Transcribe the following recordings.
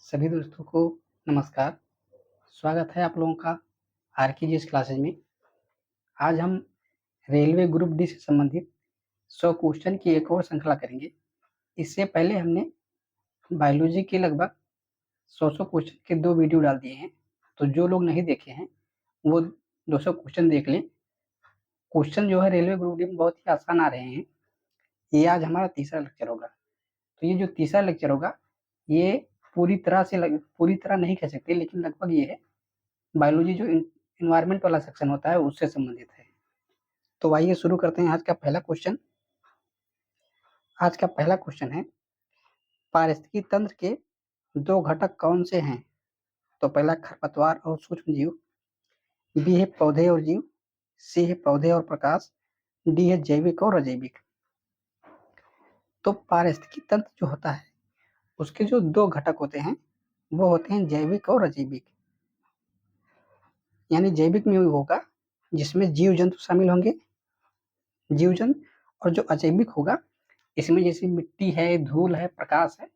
सभी दोस्तों को नमस्कार। स्वागत है आप लोगों का आरकेजीएस क्लासेज में। आज हम रेलवे ग्रुप डी से संबंधित 100 क्वेश्चन की एक और श्रृंखला करेंगे। इससे पहले हमने बायोलॉजी के लगभग 100 क्वेश्चन के 2 वीडियो डाल दिए हैं, तो जो लोग नहीं देखे हैं वो 200 क्वेश्चन देख लें। क्वेश्चन जो है रेलवे ग्रुप डी में बहुत ही आसान आ रहे हैं। ये आज हमारा तीसरा लेक्चर होगा। तो ये जो तीसरा लेक्चर होगा ये पूरी तरह नहीं कह सकते, लेकिन लगभग ये है बायोलॉजी जो इन्वायरमेंट वाला सेक्शन होता है उससे संबंधित है। तो आइए शुरू करते हैं आज का पहला क्वेश्चन। आज का पहला क्वेश्चन है, पारिस्थितिकी तंत्र के 2 घटक कौन से हैं? तो पहला खरपतवार और सूक्ष्म जीव, बी है पौधे और जीव, सी है पौधे और प्रकाश, डी है जैविक और अजैविक। तो पारिस्थितिकी तंत्र जो होता है उसके जो 2 घटक होते हैं वो होते हैं जैविक और अजैविक। यानी जैविक में वो होगा जिसमें जीव जंतु शामिल होंगे, जीव जंतु, और जो अजैविक होगा इसमें जैसे मिट्टी है, धूल है, प्रकाश है,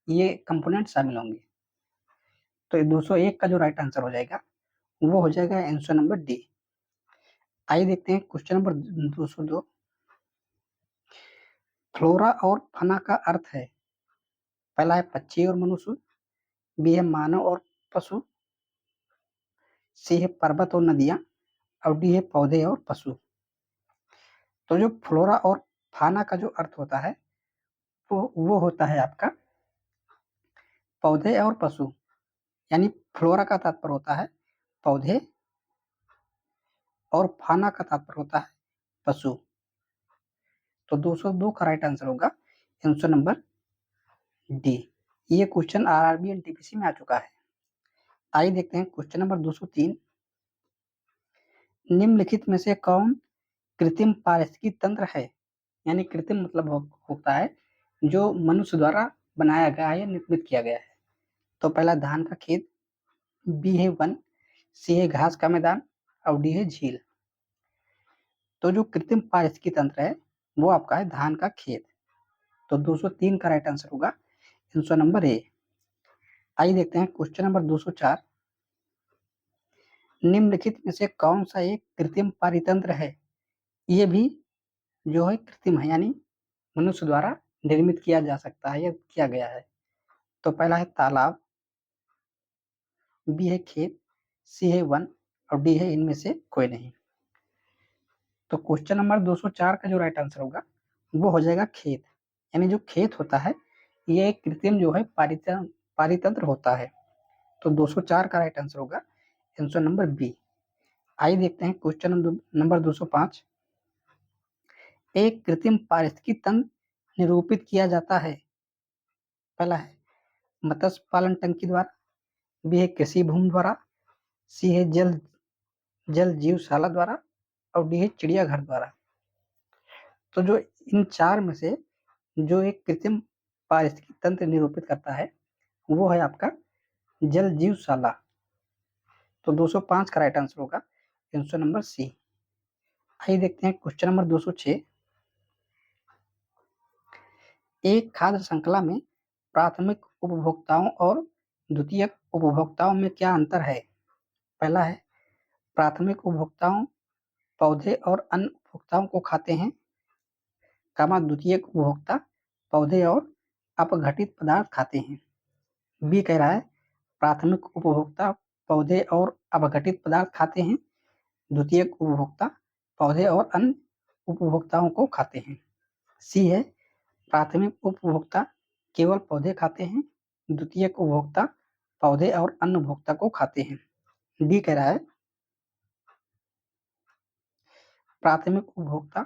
ये कंपोनेंट शामिल होंगे। तो 201 का जो राइट आंसर हो जाएगा वो हो जाएगा आंसर नंबर डी। आइए देखते हैं क्वेश्चन नंबर 202। फ्लोरा और फना का अर्थ है, पहला है पक्षी और मनुष्य, बी है मानव और पशु, सी है पर्वत और नदियां, और डी है पौधे और पशु। तो जो फ्लोरा और फाना का जो अर्थ होता है वो होता है आपका पौधे और पशु। यानी फ्लोरा का तात्पर्य होता है पौधे और फाना का तात्पर्य होता है पशु। तो 202 का राइट आंसर होगा आंसर नंबर डी। ये क्वेश्चन आरआरबी एनटीपीसी में आ चुका है। आइए देखते हैं क्वेश्चन नंबर 203। निम्नलिखित में से कौन कृत्रिम पारिस्थितिकी तंत्र है? यानी कृत्रिम मतलब होता है जो मनुष्य द्वारा बनाया गया है या निर्मित किया गया है। तो पहला धान का खेत, बी है वन, सी है घास का मैदान, और डी है झील। तो जो कृत्रिम पारिस्थितिकी तंत्र है वो आपका है धान का खेत। तो 203 का राइट आंसर होगा आंसर नंबर ए। आइए देखते हैं क्वेश्चन नंबर 204। निम्नलिखित में से कौन सा एक कृत्रिम पारितंत्र है? ये भी जो है कृत्रिम है, यानी मनुष्य द्वारा निर्मित किया जा सकता है या किया गया है। तो पहला है तालाब, बी है खेत, सी है वन, और डी है इनमें से कोई नहीं। तो क्वेश्चन नंबर 204 का जो राइट आंसर होगा वो हो जाएगा खेत। यानी जो खेत होता है ये एक कृत्रिम जो है पारितंत्र होता है। तो 204 का राइट आंसर होगा आंसर नंबर बी। आइए देखते हैं क्वेश्चन नंबर 205। एक कृत्रिम पारिस्थितिकी तंत्र निरूपित किया जाता है, पहला है मत्स्य पालन टंकी द्वारा, बी है कृषि भूमि द्वारा, सी है जल जीवशाला द्वारा, और डी है चिड़ियाघर द्वारा। तो जो इन चार में से जो एक कृत्रिम पारिस्थितिकी तंत्र निरूपित करता है वो है आपका जल जीवशाला। तो 205 का राइट आंसर होगा आंसर नंबर सी। आइए देखते हैं क्वेश्चन नंबर 206। एक खाद्य श्रृंखला में प्राथमिक उपभोक्ताओं और द्वितीयक उपभोक्ताओं में क्या अंतर है? पहला है प्राथमिक उपभोक्ताओं पौधे और अन्य उपभोक्ताओं को खाते हैं, द्वितीयक उपभोक्ता पौधे और अपघटित पदार्थ खाते हैं। बी कह रहा है प्राथमिक उपभोक्ता पौधे और अपघटित पदार्थ खाते हैं, द्वितीयक उपभोक्ता पौधे और अन्य उपभोक्ताओं को खाते हैं। सी है प्राथमिक उपभोक्ता केवल पौधे खाते हैं, द्वितीयक उपभोक्ता पौधे और अन्य उपभोक्ता को खाते हैं। डी कह रहा है प्राथमिक उपभोक्ता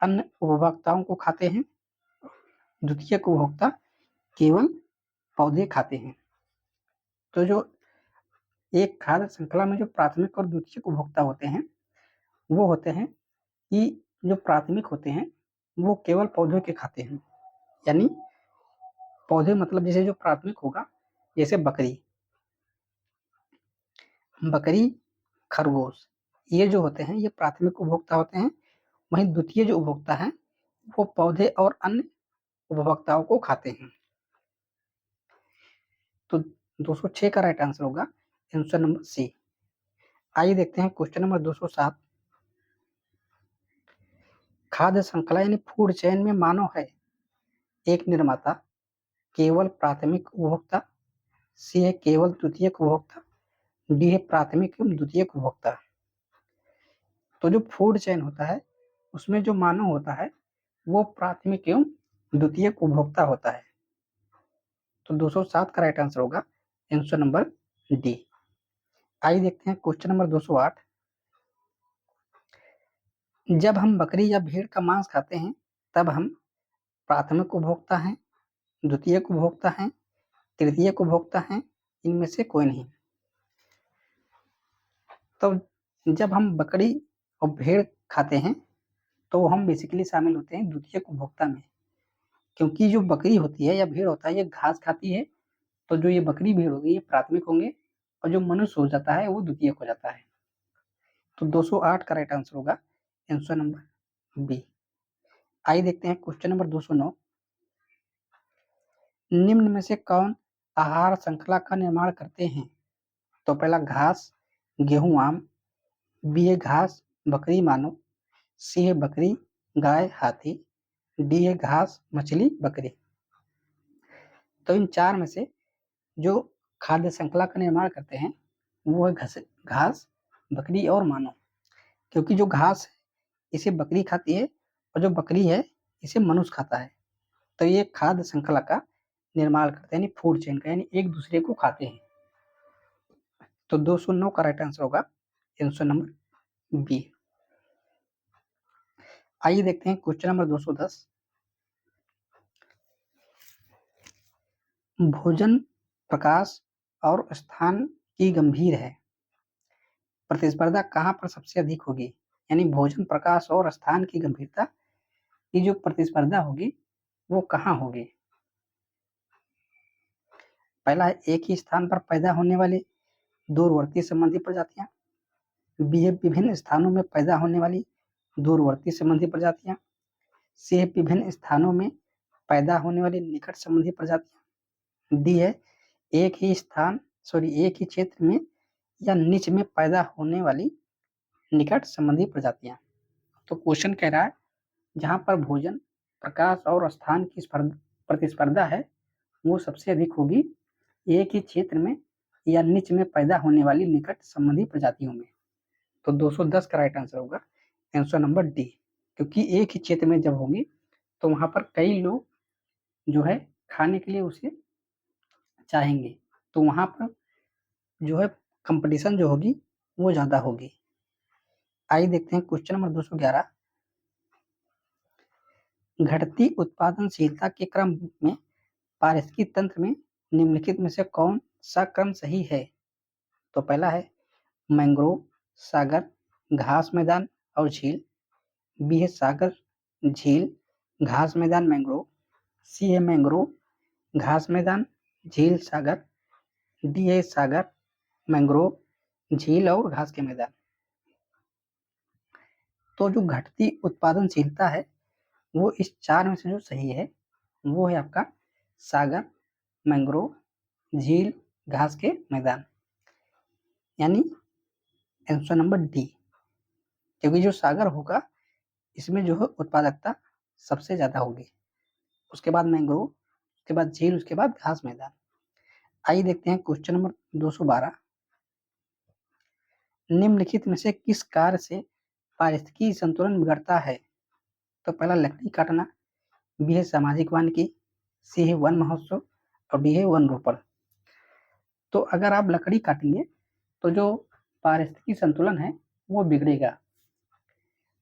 अन्य उपभोक्ताओं को खाते हैं, द्वितीयक उपभोक्ता केवल पौधे खाते हैं। तो जो एक खाद्य श्रृंखला में जो प्राथमिक और द्वितीयक उपभोक्ता होते हैं वो होते हैं कि जो प्राथमिक होते हैं वो केवल पौधों के खाते हैं। यानी पौधे मतलब जैसे जो प्राथमिक होगा जैसे बकरी, खरगोश, ये जो होते हैं ये प्राथमिक उपभोक्ता होते हैं। वहीं द्वितीय जो उपभोक्ता है वो पौधे और अन्य उपभोक्ताओं को खाते हैं। तो 206 का राइट आंसर होगा आंसर नंबर सी। आइए देखते हैं क्वेश्चन नंबर 207। खाद्य श्रृंखला यानी फूड चेन में मानव है एक निर्माता, केवल प्राथमिक उपभोक्ता, सी है केवल द्वितीयक उपभोक्ता, डी है प्राथमिक एवं द्वितीयक उपभोक्ता। तो जो फूड चेन होता है उसमें जो मानव होता है वो प्राथमिक एवं द्वितीयक उपभोक्ता होता है। तो 207 का राइट आंसर होगा आंसर नंबर डी। आइए देखते हैं क्वेश्चन नंबर 208। जब हम बकरी या भेड़ का मांस खाते हैं तब हम प्राथमिक उपभोक्ता हैं, द्वितीयक उपभोक्ता हैं, तृतीयक उपभोक्ता हैं, इनमें से कोई नहीं। तो जब हम बकरी और भेड़ खाते हैं तो हम बेसिकली शामिल होते हैं द्वितीयक उपभोक्ता में, क्योंकि जो बकरी होती है या भेड़ होता है ये घास खाती है, तो जो ये बकरी भेड़ होगी ये प्राथमिक होंगे और जो मनुष्य हो जाता है वो द्वितीयक हो जाता है। तो 208 का राइट आंसर होगा आंसर नंबर बी। आइए देखते हैं क्वेश्चन नंबर 209। निम्न में से कौन आहार श्रृंखला का निर्माण करते हैं? तो पहला घास गेहूं आम, बी है घास बकरी मानव, सी है बकरी गाय हाथी, डी है घास मछली बकरी। तो इन चार में से जो खाद्य श्रृंखला का निर्माण करते हैं वो है घास बकरी और मानव, क्योंकि जो घास है इसे बकरी खाती है और जो बकरी है इसे मनुष्य खाता है, तो ये खाद्य श्रृंखला का निर्माण करते हैं यानी फूड चेन का, यानी एक दूसरे को खाते हैं। तो 209 का राइट आंसर होगा आंसर नंबर बी। आइए देखते हैं क्वेश्चन नंबर 210। भोजन प्रकाश और स्थान की गंभीर है, प्रतिस्पर्धा कहाँ पर सबसे अधिक होगी? यानी भोजन प्रकाश और स्थान की गंभीरता की जो प्रतिस्पर्धा होगी वो कहाँ होगी? पहला है एक ही स्थान पर पैदा होने वाली दूरवर्ती संबंधी प्रजातियां, बी है विभिन्न स्थानों में पैदा होने वाली दूरवर्ती संबंधी प्रजातियां, सी है विभिन्न स्थानों में पैदा होने वाली निकट संबंधी प्रजातियां, डी है एक ही क्षेत्र में या निच में पैदा होने वाली निकट संबंधी प्रजातियां। तो क्वेश्चन कह रहा है जहां पर भोजन प्रकाश और स्थान की प्रतिस्पर्धा है वो सबसे अधिक होगी एक ही क्षेत्र में या निच में पैदा होने वाली निकट संबंधी प्रजातियों में। तो 210 का राइट आंसर होगा आंसर नंबर डी, क्योंकि एक ही क्षेत्र में जब होगी तो वहां पर कई लोग जो है खाने के लिए उसे चाहेंगे, तो वहां पर जो है कंपटीशन जो होगी वो ज्यादा होगी। आइए देखते हैं क्वेश्चन नंबर 211। घटती उत्पादनशीलता के क्रम में पारिस्थितिकी तंत्र में निम्नलिखित में से कौन सा क्रम सही है? तो पहला है मैंग्रोव सागर घास मैदान और झील, बी है सागर झील घास मैदान मैंग्रोव, सी है मैंग्रोव घास मैदान झील सागर, डी है सागर मैंग्रोव झील और घास के मैदान। तो जो घटती उत्पादनशीलता है वो इस चार में से जो सही है वो है आपका सागर मैंग्रोव झील घास के मैदान, यानी आंसर नंबर डी, क्योंकि जो सागर होगा इसमें जो है उत्पादकता सबसे ज्यादा होगी, उसके बाद मैंग्रोव, उसके बाद झील, उसके बाद घास मैदान। आइए देखते हैं क्वेश्चन नंबर 212। निम्नलिखित में से किस कार्य से पारिस्थितिकी संतुलन बिगड़ता है? तो पहला लकड़ी काटना, बी है सामाजिक वानिकी, सी है वन महोत्सव और डी है वन रोपण। तो अगर आप लकड़ी काटेंगे तो जो पारिस्थितिकी संतुलन है वो बिगड़ेगा।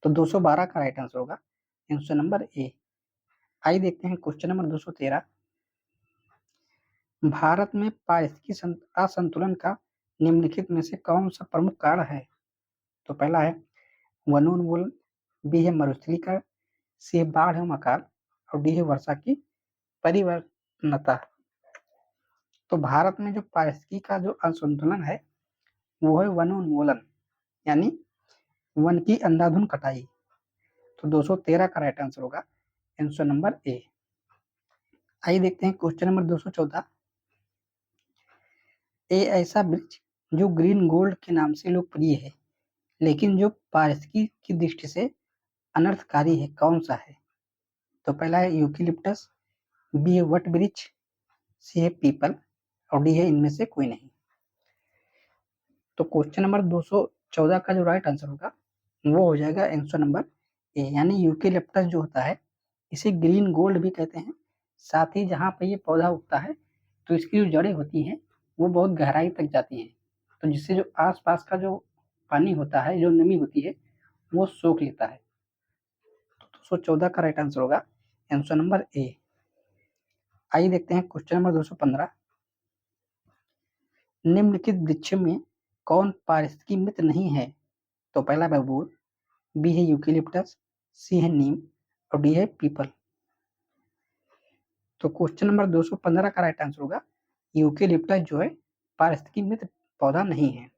तो 212 का राइट आंसर होगा आंसर नंबर ए। आइए देखते हैं क्वेश्चन नंबर 213। भारत में पारिस्थितिकी असंतुलन का निम्नलिखित में से कौन सा प्रमुख कारण है? तो पहला है वनोन्मूलन, बी है मरुस्थलीकरण, सी है बाढ़ एवं अकाल और डी है वर्षा की परिवर्तनता। तो भारत में जो पारिस्थितिकी का जो असंतुलन है वो है वनोन्मूलन, यानी वन की अंधाधुंध कटाई। तो 213 का राइट आंसर होगा आंसर नंबर ए। आइए देखते हैं क्वेश्चन नंबर 214। ए ऐसा वृक्ष जो ग्रीन गोल्ड के नाम से लोकप्रिय है लेकिन जो पारिस्थितिकी की दृष्टि से अनर्थकारी है, कौन सा है? तो पहला है यूकेलिप्टस, बी है वट वृक्ष, सी है पीपल और डी है इनमें से कोई नहीं। तो क्वेश्चन नंबर 214 का जो राइट आंसर होगा वो हो जाएगा आंसर नंबर ए, यानी यूकेलिप्टस जो होता है इसे ग्रीन गोल्ड भी कहते हैं। साथ ही जहाँ पे ये पौधा उगता है तो इसकी जो जड़ें होती हैं वो बहुत गहराई तक जाती हैं, तो जिससे जो आसपास का जो पानी होता है, जो नमी होती है, वो सोख लेता है। तो 214 का राइट आंसर होगा आंसर नंबर ए। आइए देखते हैं क्वेश्चन नंबर 215। निम्नलिखित वृक्ष में कौन पारिस्थितिकी मित्र नहीं है? तो पहला बबूल, बी है यूकेलिप्टस, सी है नीम और डी है पीपल। तो क्वेश्चन नंबर 215 का राइट आंसर होगा यूकेलिप्टस जो है पारिस्थितिकी मित्र पौधा नहीं है।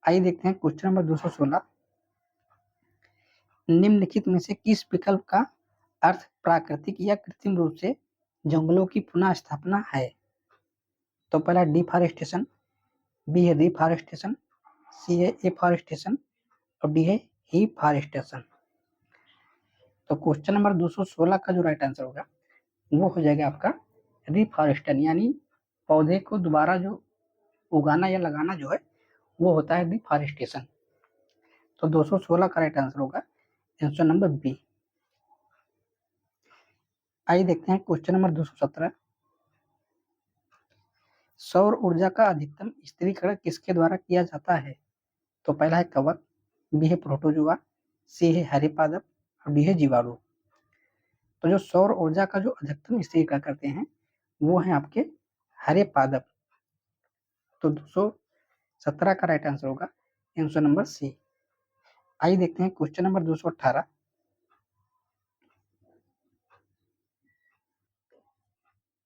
आइए देखते हैं क्वेश्चन नंबर 216। निम्नलिखित में से किस विकल्प का अर्थ प्राकृतिक या कृत्रिम रूप से जंगलों की पुनः स्थापना है? तो पहला डिफॉरेस्टेशन, बी है रिफॉरेस्टेशन, सी है एफॉरेस्टेशन और डी है हीफॉरेस्टेशन। तो क्वेश्चन नंबर 216 का जो राइट आंसर होगा वो हो जाएगा आपका रिफॉरेस्टेशन, यानी पौधे को दोबारा जो उगाना या लगाना जो है वो होता है डिफॉरेस्टेशन। तो 216 का राइट आंसर होगा आंसर नंबर बी। आइए देखते हैं क्वेश्चन नंबर 217। सौर ऊर्जा का अधिकतम स्थिरीकरण किसके द्वारा किया जाता है? तो पहला है कवक, बी है प्रोटोजोआ, सी है हरे पादप और डी है जीवाणु। तो जो सौर ऊर्जा का जो अधिकतम स्थिरीकरण करते हैं वो है आपके हरे पादप। तो 217 का राइट आंसर होगा आंसर नंबर सी। आइए देखते हैं क्वेश्चन नंबर 218।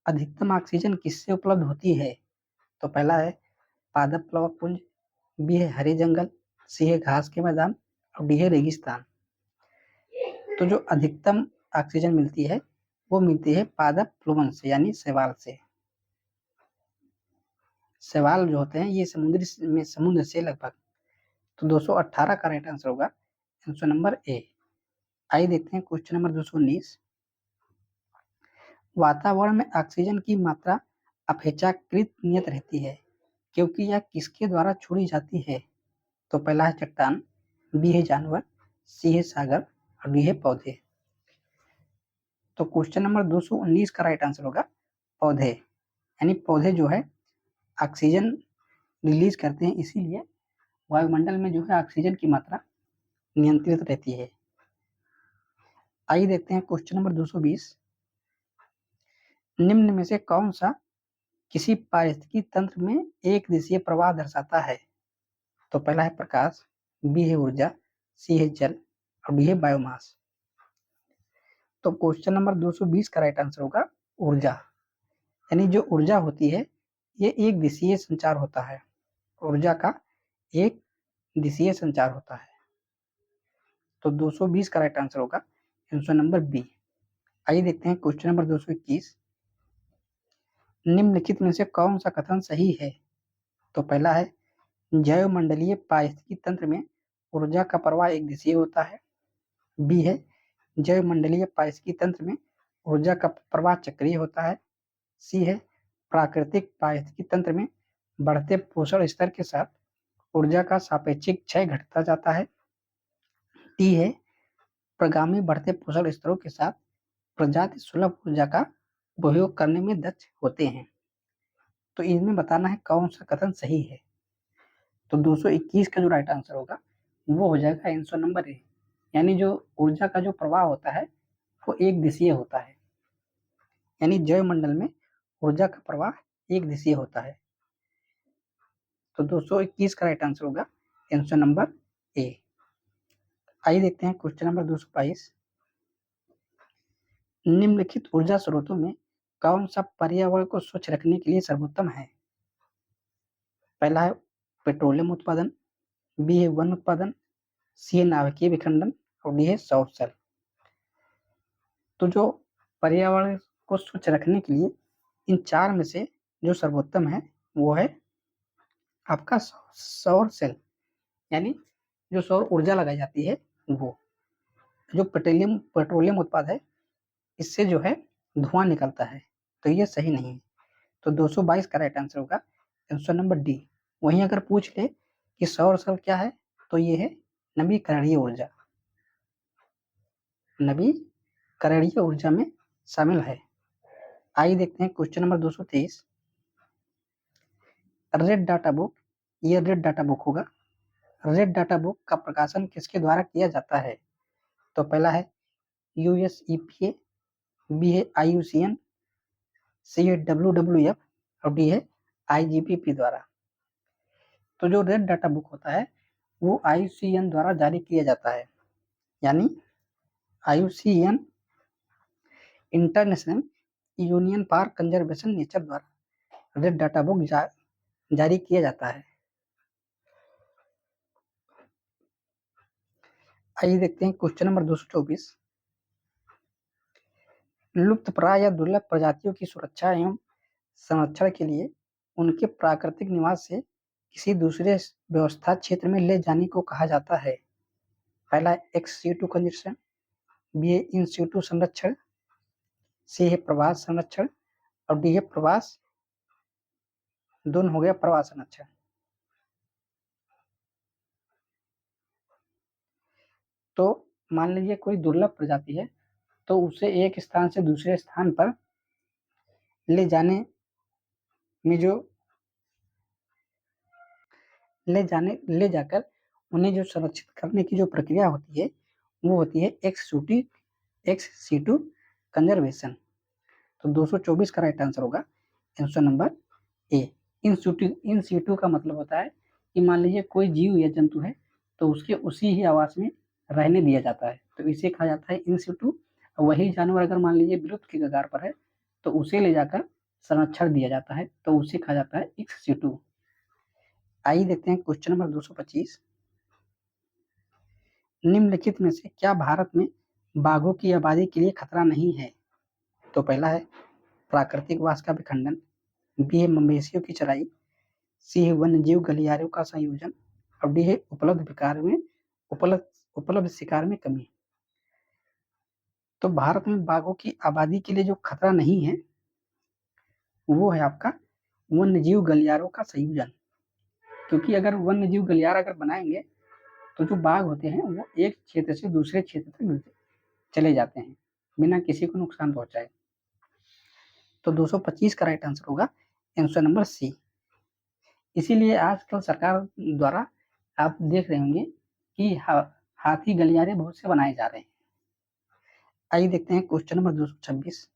अधिकतम ऑक्सीजन किससे उपलब्ध होती है? तो पहला है पादप प्लवक पुंज, बी है हरे जंगल, सी है घास के मैदान और डी है रेगिस्तान। तो जो अधिकतम ऑक्सीजन मिलती है वो मिलती है पादप प्लवक से, यानी शैवाल से। शैवाल जो होते हैं ये समुद्र से लगभग। तो 218 का राइट आंसर होगा आंसर नंबर ए। आइए देखते हैं क्वेश्चन नंबर 219। वातावरण में ऑक्सीजन की मात्रा अपेक्षाकृत नियत रहती है क्योंकि यह किसके द्वारा छोड़ी जाती है? तो पहला है चट्टान, बी है जानवर, सी है सागर और डी है पौधे। तो क्वेश्चन नंबर 219 का राइट आंसर होगा पौधे, यानी पौधे जो है ऑक्सीजन रिलीज करते हैं, इसीलिए वायुमंडल में जो है ऑक्सीजन की मात्रा नियंत्रित रहती है। आइए देखते हैं क्वेश्चन नंबर 220। निम्न में से कौन सा किसी पारिस्थितिकी तंत्र में एक दिशीय प्रवाह दर्शाता है? तो पहला है प्रकाश, बी है ऊर्जा, सी है जल और डी है बायोमास। तो क्वेश्चन नंबर 220 का राइट आंसर होगा ऊर्जा, यानी जो ऊर्जा होती है ये एक दिशीय संचार होता है। ऊर्जा का एक दिशीय संचार होता है। तो 220 का राइट आंसर होगा आंसर नंबर बी। आइए देखते हैं क्वेश्चन नंबर 221। निम्नलिखित में से कौन सा कथन सही है? तो पहला है जैवमंडलीय पारिस्थितिकी तंत्र में ऊर्जा का प्रवाह एक दिशीय होता है, बी है जैवमंडलीय पारिस्थितिकी तंत्र में ऊर्जा का प्रवाह चक्रीय होता है, सी है प्राकृतिक पारिस्थितिकी तंत्र में बढ़ते पोषण स्तर के साथ ऊर्जा का सापेक्षिक क्षय घटता जाता है, डी है प्रगामी बढ़ते पोषण स्तरों के साथ प्रजाति सुलभ ऊर्जा का उपयोग करने में दक्ष होते हैं। तो इनमें बताना है कौन सा कथन सही है। तो 221 का जो राइट आंसर होगा वो हो जाएगा आंसर नंबर ए, यानी जो ऊर्जा का जो प्रवाह होता है वो एक दिशीय होता है, यानी जैवमंडल में ऊर्जा का प्रवाह एक दिशीय होता है। तो 221 का राइट आंसर होगा आंसर नंबर ए। आइए देखते हैं क्वेश्चन नंबर 222। निम्नलिखित ऊर्जा स्रोतों में कौन सा पर्यावरण को स्वच्छ रखने के लिए सर्वोत्तम है? पहला है पेट्रोलियम उत्पादन, बी है वन उत्पादन, सी है नाभिकीय विखंडन और डी है सौर सेल। तो जो पर्यावरण को स्वच्छ रखने के लिए इन चार में से जो सर्वोत्तम है वो है आपका सौर सेल, यानी जो सौर ऊर्जा लगाई जाती है वो। जो पेट्रोलियम उत्पाद है, इससे जो है धुआं निकलता है, तो ये सही नहीं है। तो 222 का राइट आंसर होगा ऑप्शन नंबर डी। वहीं अगर पूछ ले कि सौर सेल क्या है, तो ये है नवीकरणीय ऊर्जा, नवीकरणीय ऊर्जा में शामिल है। आइए देखते हैं question number 223। Red data book, ये रेड डाटा बुक होगा। रेड डाटा बुक का प्रकाशन किसके द्वारा किया जाता है? तो पहला है USEPA, बी है IUCN, सी है WWF और डी है IGPP द्वारा। तो जो रेड डाटा बुक होता है वो IUCN द्वारा जारी किया जाता है, यानी IUCN international union for conservation nature द्वारा रेड डाटा बुक जारी किया जाता है। आइए देखते हैं क्वेश्चन नंबर 224। लुप्तप्राय या दुर्लभ प्रजातियों की सुरक्षा एवं संरक्षण के लिए उनके प्राकृतिक निवास से किसी दूसरे व्यवस्था क्षेत्र में ले जाने को कहा जाता है। पहला है एक्स सीटू कंजर्वेशन, बी है इन सीटू संरक्षण, सी है प्रवास संरक्षण और डी है प्रवास, दोनों हो गया प्रवास संरक्षण। तो मान लीजिए कोई दुर्लभ प्रजाति है, तो उसे एक स्थान से दूसरे स्थान पर ले जाकर उन्हें जो संरक्षित करने की जो प्रक्रिया होती है वो होती है एक्स सीटू कंजर्वेशन। तो 224 का राइट आंसर होगा answer number A. In situ का मतलब होता है कि मान लीजिए कोई जीव या जंतु है तो उसके उसी ही आवास में रहने दिया जाता है, तो इसे कहा जाता है इन सीटू। वही जानवर अगर मान लीजिए विलुप्त के कगार पर है तो उसे ले जाकर संरक्षण दिया जाता है, तो उसे कहा जाता है एक्स सीटू। आइए देखते हैं क्वेश्चन नंबर 225। निम्नलिखित में से क्या भारत में बाघों की आबादी के लिए खतरा नहीं है? तो पहला है प्राकृतिक वास का विखंडन, बी है मवेशियों की चराई, सी है वन्यजीव गलियारों का संयोजन और डी है उपलब्ध शिकार में कमी। तो भारत में बाघों की आबादी के लिए जो खतरा नहीं है वो है आपका वन्यजीव गलियारों का संयोजन। क्योंकि अगर वन्यजीव गलियार अगर बनाएंगे तो जो बाघ होते हैं वो एक क्षेत्र से दूसरे क्षेत्र तक चले जाते हैं बिना किसी को नुकसान पहुंचाए। तो 225 का राइट आंसर होगा आंसर नंबर सी। इसीलिए आजकल सरकार द्वारा आप देख रहे होंगे कि हाथी गलियारे बहुत से बनाए जा रहे हैं। आइए देखते हैं क्वेश्चन नंबर 226।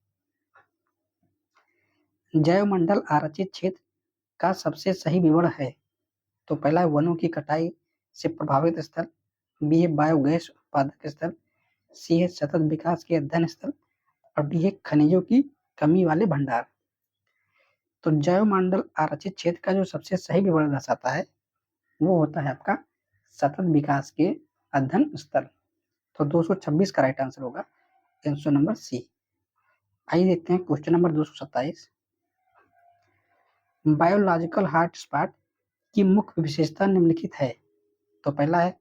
जैवमंडल आरक्षित क्षेत्र का सबसे सही विवरण है। तो पहला है वनों की कटाई से प्रभावित स्थल, बी है बायोगैस उत्पादक स्थल, सी है सतत विकास के अध्ययन स्थल और डी है खनिजों की कमी वाले भंडार। तो जैवमंडल आरक्षित क्षेत्र का जो सबसे सही विवरण दर्शाता है वो होता है आपका सतत विकास के अध्ययन स्थल। तो 226 का राइट आंसर होगा आंसर नंबर सी। आइए देखते हैं क्वेश्चन नंबर 227। बायोलॉजिकल हॉटस्पॉट की मुख्य विशेषता निम्नलिखित है। तो पहला है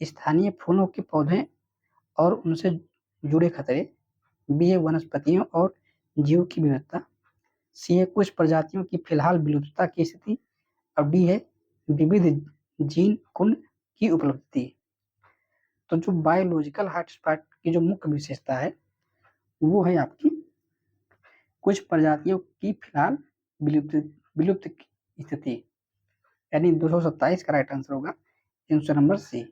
स्थानीय फूलों के पौधे और उनसे जुड़े खतरे, बी है वनस्पतियों और जीव की विविधता, सी है कुछ प्रजातियों की फिलहाल विलुप्तता की स्थिति और डी है विविध जीन कुल की उपलब्धि। तो जो बायोलॉजिकल हॉटस्पॉट की जो मुख्य विशेषता है वो है आपकी कुछ प्रजातियों की फिलहाल विलुप्त स्थिति, यानी 227 का राइट आंसर होगा आंसर नंबर सी।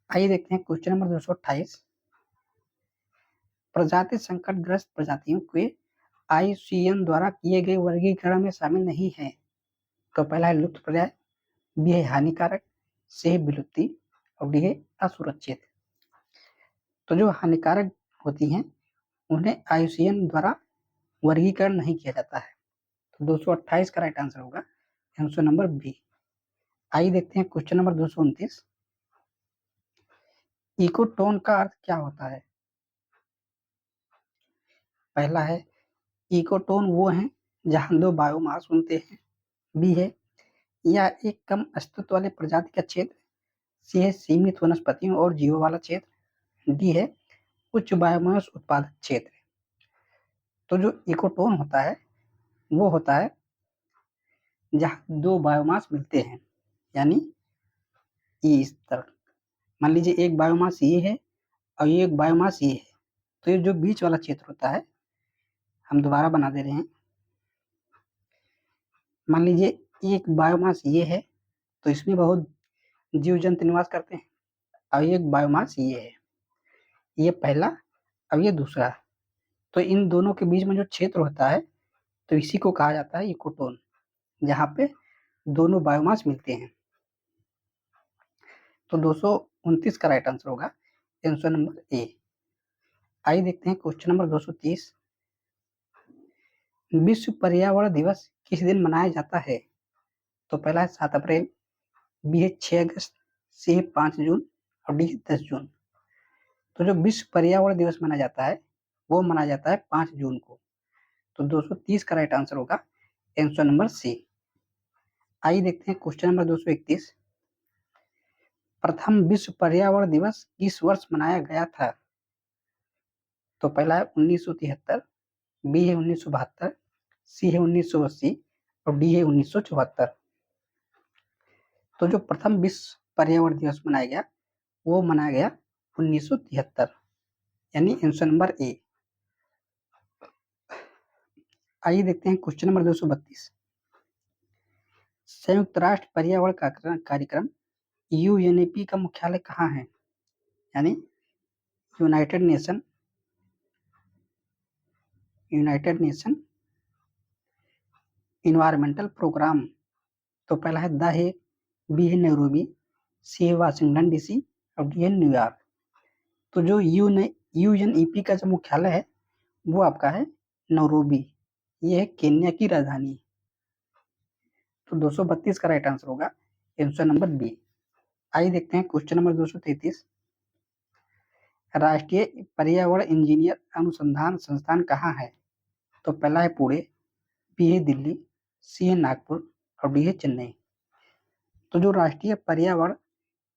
आइए देखते हैं क्वेश्चन नंबर 228। प्रजाति संकटग्रस्त प्रजातियों के IUCN द्वारा किए गए वर्गीकरण में शामिल नहीं है। तो पहला है लुप्त प्राय, बी है हानिकारक, सी है विलुप्ति और डी है असुरक्षित। तो जो हानिकारक होती हैं उन्हें IUCN द्वारा वर्गीकरण नहीं किया जाता है। तो 228 का राइट आंसर होगा आंसर नंबर बी। आइए देखते हैं क्वेश्चन नंबर 229। इकोटोन का अर्थ क्या होता है? पहला है इकोटोन वो हैं जहां दो बायोमास होते हैं, बी है या एक कम अस्तित्व वाले प्रजाति का क्षेत्र, सी है सीमित वनस्पतियों और जीवों वाला क्षेत्र, डी है उच्च बायोमास उत्पादक क्षेत्र। तो जो इकोटोन होता है वो होता है जहाँ दो बायोमास मिलते हैं, यानी इस तरह मान लीजिए एक बायोमास ये है और ये एक बायोमास ये है, तो ये जो बीच वाला क्षेत्र होता है, हम दोबारा बना दे रहे हैं। मान लीजिए एक बायोमास ये है, तो इसमें बहुत जीव जंतु निवास करते हैं, और एक बायोमास ये है, ये पहला और ये दूसरा। तो इन दोनों के बीच में जो क्षेत्र होता है, तो इसी को कहा जाता है इकोटोन, जहाँ पे दोनों बायोमास मिलते हैं। तो 229 का राइट आंसर होगा आंसर नंबर ए। आइए देखते हैं क्वेश्चन नंबर 230। विश्व पर्यावरण दिवस किस दिन मनाया जाता है? तो पहला है 7 अप्रैल, बी है 6 अगस्त, सी है 5 जून और डी है 10 जून। तो जो विश्व पर्यावरण दिवस मनाया जाता है वो मनाया जाता है 5 जून को। तो 230 का राइट आंसर होगा आंसर नंबर सी। आइए देखते हैं क्वेश्चन नंबर 231। प्रथम विश्व पर्यावरण दिवस किस वर्ष मनाया गया था? तो पहला है 1973, बी है 1972, सी है 1980 और डी है 1974। तो जो प्रथम विश्व पर्यावरण दिवस मनाया गया वो मनाया गया 1973, यानी आंसर नंबर ए। आइए देखते हैं क्वेश्चन नंबर 232। संयुक्त राष्ट्र पर्यावरण कार्यक्रम यूएनईपी का मुख्यालय कहाँ है? यानी यूनाइटेड नेशन इन्वायरमेंटल प्रोग्राम। तो पहला है द है, बी है नैरोबी, सी है वाशिंगटन डीसी और डी है न्यूयॉर्क। तो जो यूएनईपी का जो मुख्यालय है वो आपका है नैरोबी, ये है केन्या की राजधानी। तो 232 का राइट आंसर होगा आंसर नंबर बी। आइए देखते हैं क्वेश्चन नंबर 233। राष्ट्रीय पर्यावरण इंजीनियर अनुसंधान संस्थान कहाँ है? तो पहला है पुणे, बी है दिल्ली, सी है नागपुर और डी है चेन्नई। तो जो राष्ट्रीय पर्यावरण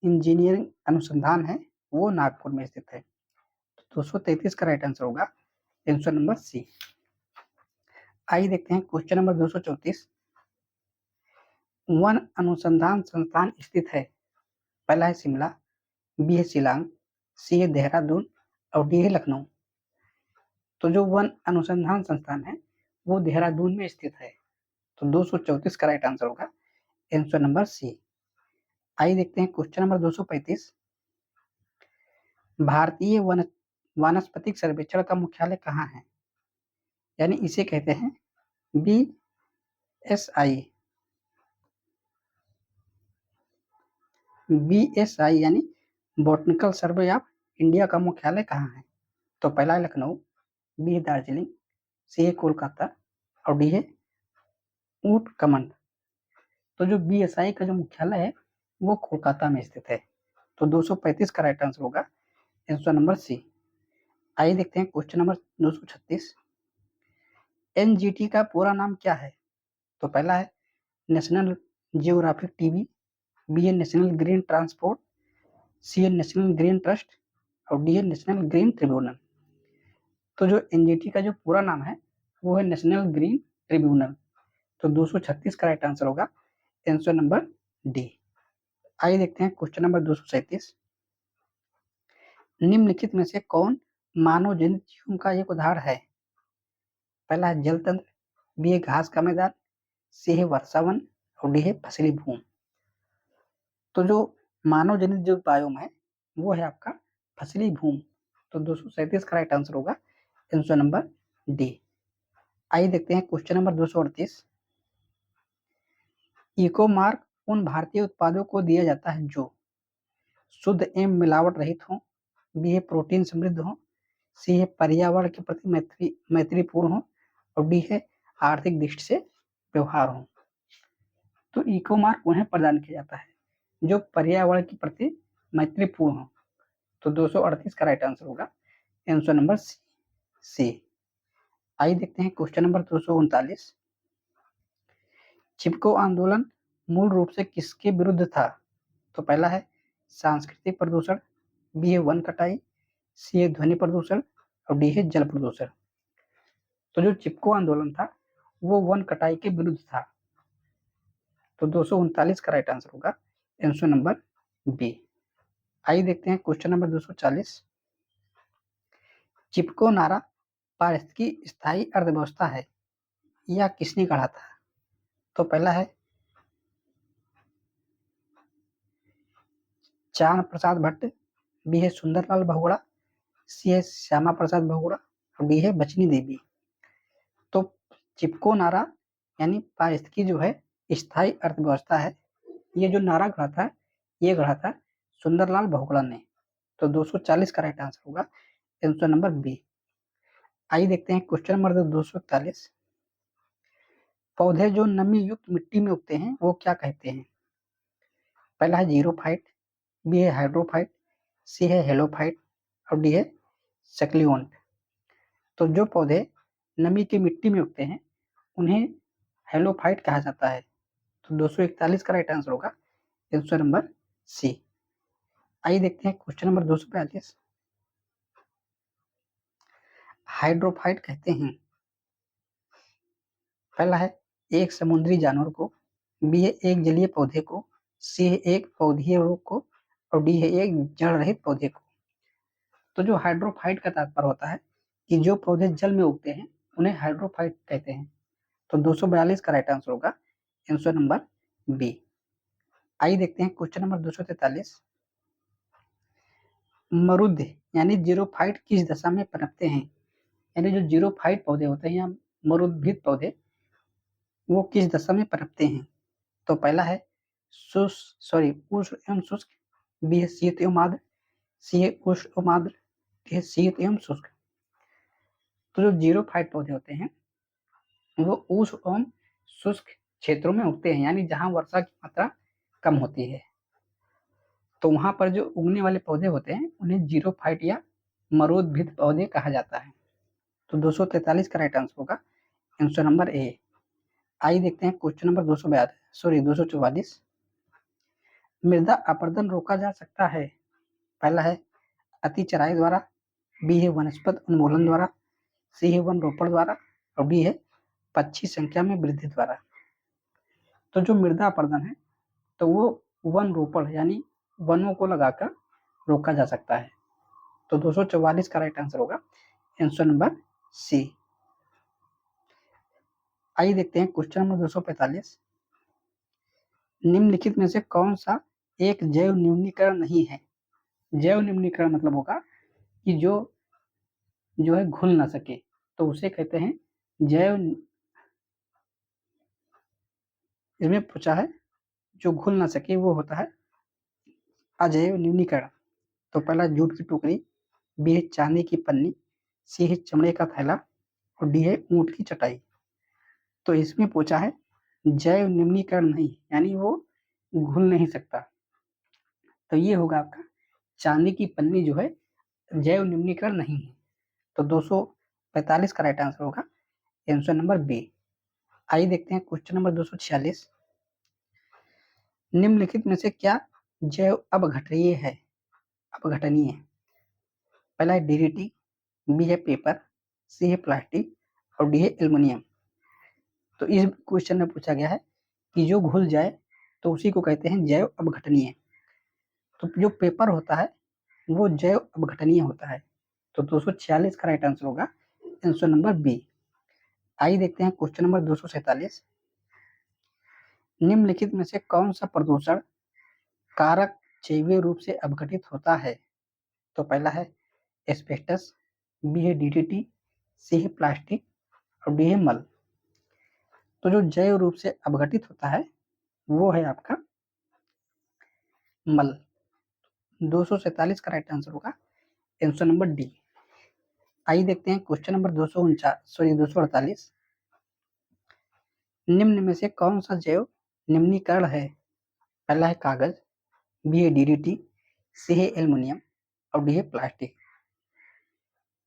इंजीनियरिंग अनुसंधान है वो नागपुर में स्थित है। तो 233 का राइट आंसर होगा आंसर नंबर सी। आइए देखते हैं क्वेश्चन नंबर 234। वन अनुसंधान संस्थान स्थित है, पहला है शिमला, बी है शिलांग, सी है देहरादून और डी है लखनऊ। तो जो वन अनुसंधान संस्थान है वो देहरादून में स्थित है। तो 234 का राइट आंसर होगा आंसर नंबर सी। आइए देखते हैं क्वेश्चन नंबर 235। भारतीय वानस्पतिक सर्वेक्षण का मुख्यालय कहाँ है? यानी इसे कहते हैं BSI यानी बॉटनिकल सर्वे ऑफ इंडिया का मुख्यालय कहाँ है? तो पहला है लखनऊ, बी है दार्जिलिंग, सी है कोलकाता और डी है ऊटकमंड। तो जो BSI का जो मुख्यालय है वो कोलकाता में स्थित है। तो 235 का राइट आंसर होगा आंसर नंबर सी। आइए देखते हैं क्वेश्चन नंबर 236। NGT का पूरा नाम क्या है? तो पहला है नेशनल जियोग्राफिक टीवी, बी है नेशनल ग्रीन ट्रांसपोर्ट, सी है नेशनल ग्रीन ट्रस्ट और डी है नेशनल ग्रीन ट्रिब्यूनल। तो जो NGT का जो पूरा नाम है वो है नेशनल ग्रीन ट्रिब्यूनल। तो 236 का राइट आंसर होगा आंसर नंबर डी। आइए देखते हैं क्वेश्चन नंबर 237। निम्नलिखित में से कौन मानव जनित जीवन का एक उदाहरण है? पहला है जल तंत्र, बी है घास का मैदान, सी है वर्षावन और डी है फसली भूमि। तो जो मानव जनित जो बायोम है वो है आपका फसली भूमि। तो 237 का राइट आंसर होगा आंसर नंबर डी। आइए देखते हैं क्वेश्चन नंबर 238। इको मार्क उन भारतीय उत्पादों को दिया जाता है जो शुद्ध एवं मिलावट रहित हो, बी है प्रोटीन समृद्ध हो, सी है पर्यावरण के प्रति मैत्रीपूर्ण हो और डी है आर्थिक दृष्टि से व्यवहार हो। तो इको मार्क उन्हें प्रदान किया जाता है जो पर्यावरण के प्रति मैत्रीपूर्ण हो। तो 238 का राइट आंसर होगा आंसर नंबर सी। आइए देखते हैं क्वेश्चन नंबर 239। चिपको आंदोलन मूल रूप से किसके विरुद्ध था? तो पहला है सांस्कृतिक प्रदूषण, बी है वन कटाई, सी है ध्वनि प्रदूषण और डी है जल प्रदूषण। तो जो चिपको आंदोलन था वो वन कटाई के विरुद्ध था। तो 239 का राइट आंसर होगा आंसर नंबर बी। आइए देखते हैं क्वेश्चन नंबर 240। चिपको नारा पारिस्थितिकी स्थायी अर्थव्यवस्था है, यह किसने गढ़ा था? तो पहला है चाण प्रसाद भट्ट, बी है सुंदरलाल बहुगुणा, सी है श्यामा प्रसाद बहुगुणा और डी है बचनी देवी। तो चिपको नारा यानी पारिस्थितिकी जो है स्थायी अर्थव्यवस्था है, ये जो नारा गढ़ा था ये गढ़ा था सुंदरलाल बहुगुणा ने। तो 240 का राइट आंसर होगा आंसर नंबर बी। आइए देखते हैं क्वेश्चन नंबर 241। पौधे जो नमी युक्त मिट्टी में उगते हैं वो क्या कहते हैं? पहला है जीरोफाइट, बी है हाइड्रोफाइट, सी है हेलोफाइट और डी है सक्लियोन्ट। तो जो पौधे नमी की मिट्टी में उगते हैं उन्हें हेलोफाइट कहा जाता है। तो 241 का राइट आंसर होगा आंसर नंबर सी। आइए देखते हैं क्वेश्चन नंबर 242। हाइड्रोफाइट कहते हैं पहला है एक समुद्री जानवर को, बी है एक जलीय पौधे को, सी है एक पौधीय रोग को और डी है एक जड़ रहित पौधे को। तो जो हाइड्रोफाइट का तात्पर्य होता है कि जो पौधे जल में उगते हैं उन्हें हाइड्रोफाइट कहते हैं। तो 242 का राइट आंसर होगा आंसर नंबर बी। आइए देखते हैं क्वेश्चन नंबर 243। मरुद यानी जीरोफाइट किस दशा में पनपते हैं? यानी जो जीरोफाइट पौधे होते हैं या मरुद्भिद पौधे वो किस दशा में पनपते हैं? तो पहला है उष्ण एवं शुष्क, बी है शीत एवं आर्द्र, सी है उष्ण एवं आर्द्र, डी है शीत एवं शुष्क। तो जो जीरोफाइट पौधे होते हैं वो उष्ण एवं शुष्क क्षेत्रों में उगते हैं, यानी जहां वर्षा की मात्रा कम होती है। तो वहां पर जो उगने वाले पौधे होते हैं उन्हें जीरोफाइट या मरोदभिद पौधे कहा जाता है। तो 243 का राइट आंसर होगा आंसर नंबर ए। आइए देखते हैं क्वेश्चन नंबर 244। मृदा अपरदन रोका जा सकता है? पहला है अति चराई द्वारा, बी है वनस्पति उन्मूलन द्वारा, सी है वन रोपण द्वारा और डी है पक्षी संख्या में वृद्धि द्वारा। तो जो मृदा अपरदन है तो वो वन रोपण यानी वनों को लगाकर रोका जा सकता है। तो 244 का राइट आंसर होगा आंसर नंबर सी। आइए देखते हैं क्वेश्चन नंबर 245। निम्नलिखित में से कौन सा एक जैव न्यूनीकरण नहीं है? जैव न्यूनीकरण मतलब होगा कि जो है घुल ना सके, तो उसे कहते हैं जैव। इसमें पूछा है जो घुल ना सके वो होता है अजैव न्यूनीकरण। तो पहला जूट की टोकरी, बी है चांदी की पन्नी, सी है चमड़े का थैला और डी है ऊंट की चटाई। तो इसमें पूछा है जैव न्यूनीकरण नहीं यानी वो घुल नहीं सकता। तो ये होगा आपका चांदी की पन्नी जो है जैव न्यूनीकरण नहीं है। तो 245 का राइट आंसर होगा आंसर नंबर बी। आइए देखते हैं क्वेश्चन नंबर 246। निम्नलिखित में से क्या जैव अपघटनीय है? अपघटनीय पहला है डीडीटी, बी है पेपर, सी है प्लास्टिक और डी है एल्युमिनियम। तो इस क्वेश्चन में पूछा गया है कि जो घुल जाए तो उसी को कहते हैं जैव अपघटनीय। तो जो पेपर होता है वो जैव अपघटनीय होता है। तो 246 का राइट आंसर होगा आंसर नंबर बी। आइए देखते हैं क्वेश्चन नंबर 247। निम्नलिखित में से कौन सा प्रदूषण कारक जैविक रूप से अपघटित होता है? तो पहला है एस्बेस्टस, बी है डीडीटी, सी है प्लास्टिक और डी है मल। तो जो जैव रूप से अपघटित होता है वो है आपका मल। 247 का राइट आंसर होगा आंसर नंबर डी। आइए देखते हैं क्वेश्चन नंबर 248। निम्न में से कौन सा जैव निम्नीकरण है? पहला है कागज, बी है डीडीटी, सी है एल्युमिनियम और डी है प्लास्टिक।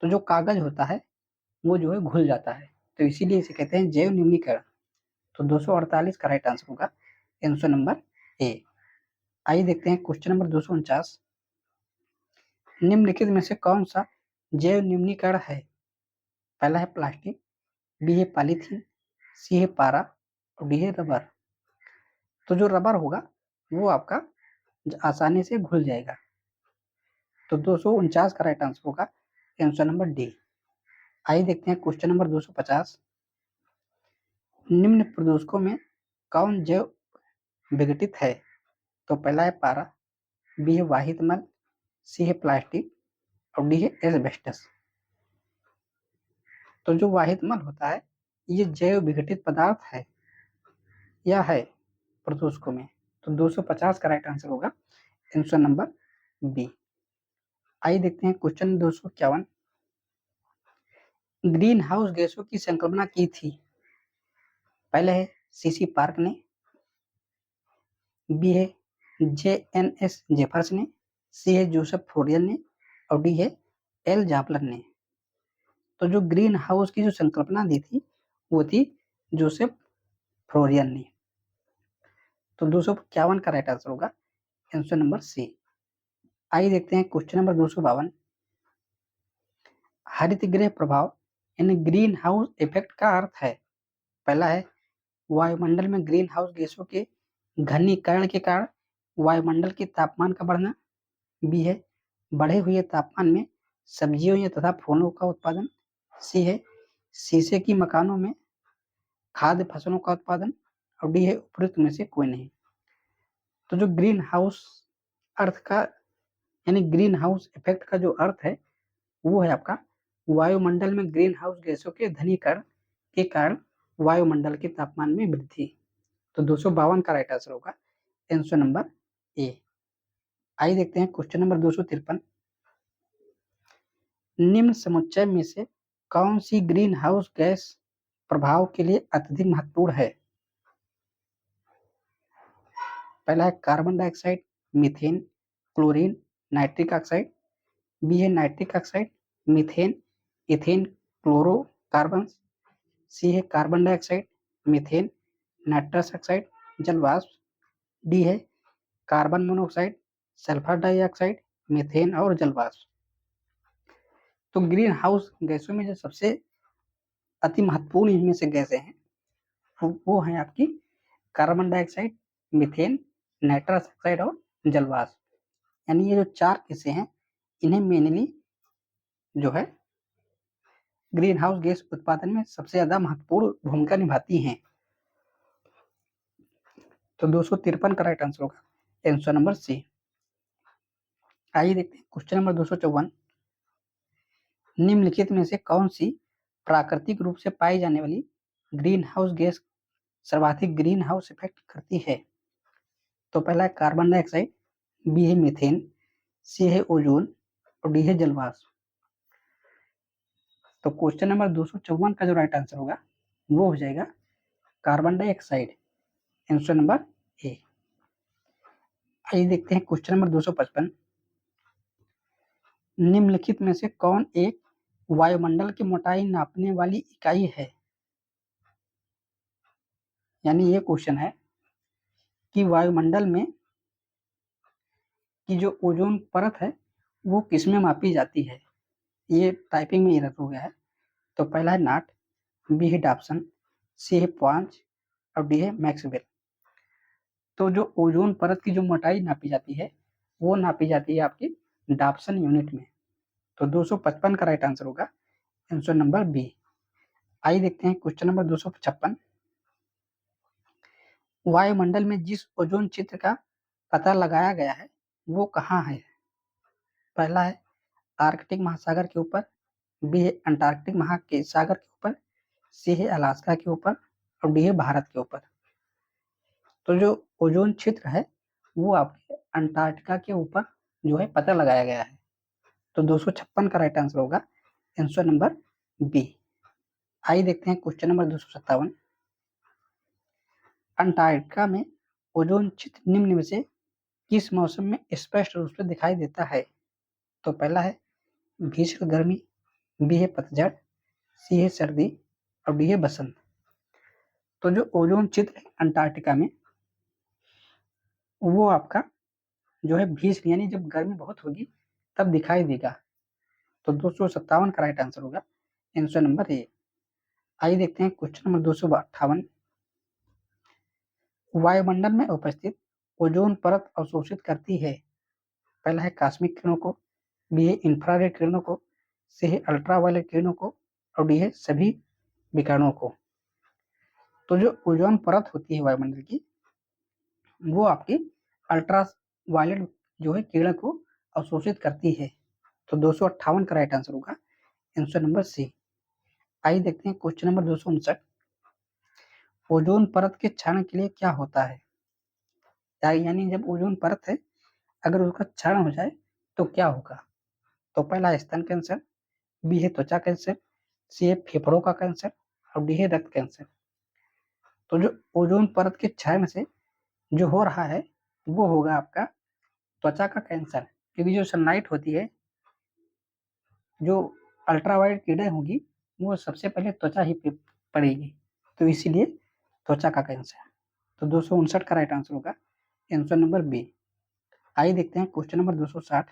तो जो कागज होता है वो जो है घुल जाता है, तो इसीलिए इसे कहते हैं जैव निम्नीकरण। तो 248 का राइट आंसर होगा आंसर नंबर ए। आइए देखते हैं क्वेश्चन नंबर 249। निम्नलिखित में से कौन सा जैव न्यूनीकरण है? पहला है प्लास्टिक, बी है पॉलीथीन, सी है पारा और डी है रबर। तो जो रबर होगा वो आपका आसानी से घुल जाएगा। तो 249 का राइट आंसर होगा आंसर नंबर डी। आइए देखते हैं क्वेश्चन नंबर 250। निम्न प्रदूषकों में कौन जैव विघटित है? तो पहला है पारा, बी है वाहित मल, सी है प्लास्टिक और डी है एस्बेस्टस। तो जो वाहित मल होता है ये जैव विघटित पदार्थ है या है प्रदूषकों में। तो 250 का राइट आंसर होगा आंसर नंबर बी। आइए देखते हैं क्वेश्चन 251। ग्रीन हाउस गैसों की संकल्पना की थी? पहले है सीसी पार्क ने, बी है JNS जेफर्स ने, सी है जोसेफ फ्लोरियल ने और डी है एल जापलर ने। तो जो ग्रीन हाउस की जो संकल्पना दी थी वो थी जोसेफ फ्लोरियल ने। तो 251 का राइट आंसर होगा आंसर नंबर सी। आइए देखते हैं क्वेश्चन नंबर 252। हरित गृह प्रभाव यानी ग्रीन हाउस इफेक्ट का अर्थ है? पहला है वायुमंडल में ग्रीन हाउस गैसों के घनीकरण के कारण वायुमंडल के तापमान का बढ़ना, बी है बढ़े हुए तापमान में सब्जियों या तथा फूलों का उत्पादन, सी है शीशे की मकानों में खाद्य फसलों का उत्पादन और डी है उपयुक्त में से कोई नहीं। तो जो ग्रीन हाउस अर्थ का यानी ग्रीन हाउस इफेक्ट का जो अर्थ है वो है आपका वायुमंडल में ग्रीन हाउस गैसों के घनीकरण के कारण वायुमंडल के तापमान में वृद्धि। तो 252 का राइट आंसर होगा आंसर नंबर ए। आइए देखते हैं क्वेश्चन नंबर 253। निम्न समुच्चय में से कौन सी ग्रीन हाउस गैस प्रभाव के लिए अत्यधिक महत्वपूर्ण है? पहला है carbon dioxide, methane, chlorine, nitric oxide, B है nitric oxide, methane, ethane, chlorocarbon, C है carbon dioxide, methane, nitrous oxide, जल वाष्प, डी है carbon monoxide, sulphur dioxide, methane और जल वाष्प। तो ग्रीन हाउस गैसों में जो सबसे अति महत्वपूर्ण इनमें से गैसें हैं वो हैं आपकी carbon dioxide, methane, nitrous oxide और जल वाष्प। यानी ये जो चार गैसें हैं इन्हें मेनली जो है ग्रीन हाउस गैस उत्पादन में सबसे ज्यादा महत्वपूर्ण भूमिका निभाती हैं। तो 253 का राइट आंसर होगा आंसर नंबर सी। आइए देखते हैं क्वेश्चन नंबर 254। निम्नलिखित में से कौन सी प्राकृतिक रूप से पाई जाने वाली ग्रीन हाउस गैस सर्वाधिक ग्रीन हाउस इफेक्ट करती है? तो पहला है कार्बन डाइऑक्साइड, बी है मीथेन, सी है ओजोन और डी है जल वाष्प। तो क्वेश्चन नंबर 254 का जो राइट आंसर होगा वो हो जाएगा कार्बन डाइऑक्साइड आंसर नंबर ए। आइए देखते हैं क्वेश्चन नंबर 255। निम्नलिखित में से कौन एक वायुमंडल की मोटाई नापने वाली इकाई है? यानी ये क्वेश्चन है कि वायुमंडल में की जो ओजोन परत है वो किसमें मापी जाती है? ये टाइपिंग में एरर हो गया है। तो पहला है नाट, बी है डाप्सन, सी है पॉन्च और डी है मैक्सवेल। तो जो ओजोन परत की जो मोटाई नापी जाती है वो नापी जाती है आपकी डाप्सन यूनिट में। तो 255 का राइट आंसर होगा आंसर नंबर बी। आइए देखते हैं क्वेश्चन नंबर 255। वायुमंडल में जिस ओजोन चित्र का पता लगाया गया है वो कहाँ है? पहला है आर्कटिक महासागर के ऊपर, बी है अंटार्कटिक महासागर के ऊपर, सी है अलास्का के ऊपर और डी है भारत के ऊपर। तो जो ओजोन क्षेत्र है वो आपके अंटार्कटिका के ऊपर जो है पता लगाया गया है। तो 256 का राइट आंसर होगा आंसर नंबर बी। आइए देखते हैं क्वेश्चन नंबर 257। अंटार्कटिका में ओजोन क्षेत्र निम्न में से किस मौसम में स्पष्ट रूप से दिखाई देता है? तो पहला है भीषण गर्मी, बी है पतझड़, सी है सर्दी और डी है बसंत। तो जो ओजोन क्षेत्र है अंटार्कटिका में वो आपका जो है भीषण यानी जब गर्मी बहुत होगी तब दिखाई देगा। तो 257 का राइट आंसर होगा आंसर नंबर ए। आइए देखते हैं क्वेश्चन नंबर 258। वायुमंडल में उपस्थित ओजोन परत अवशोषित करती है। पहला है कॉस्मिक किरणों को, बी है इंफ्रारेड किरणों को, सी है अल्ट्रावायलेट किरणों को और डी है सभी विकिरणों को। तो जो ओजोन परत होती है वायुमंडल की, वो आपकी अल्ट्रा वायलेट जो है किरण को अवशोषित करती है। तो 258 का राइट आंसर होगा आंसर नंबर सी। आइए देखते हैं क्वेश्चन नंबर 259। ओजोन परत के क्षरण के लिए क्या होता है? यानी जब ओजोन परत है अगर उसका क्षरण हो जाए तो क्या होगा? तो पहला है स्तन कैंसर, बी है त्वचा कैंसर, सी है फेफड़ों का कैंसर और डी है रक्त कैंसर। तो जो ओजोन परत के क्षरण से जो हो रहा है वो होगा आपका त्वचा का कैंसर, क्योंकि जो सनलाइट होती है, जो अल्ट्रावायलेट किरणें होगी, वो सबसे पहले त्वचा ही पे पड़ेगी, तो इसीलिए त्वचा का कैंसर। तो 259 का राइट आंसर होगा आंसर नंबर बी। आइए देखते हैं क्वेश्चन नंबर 260।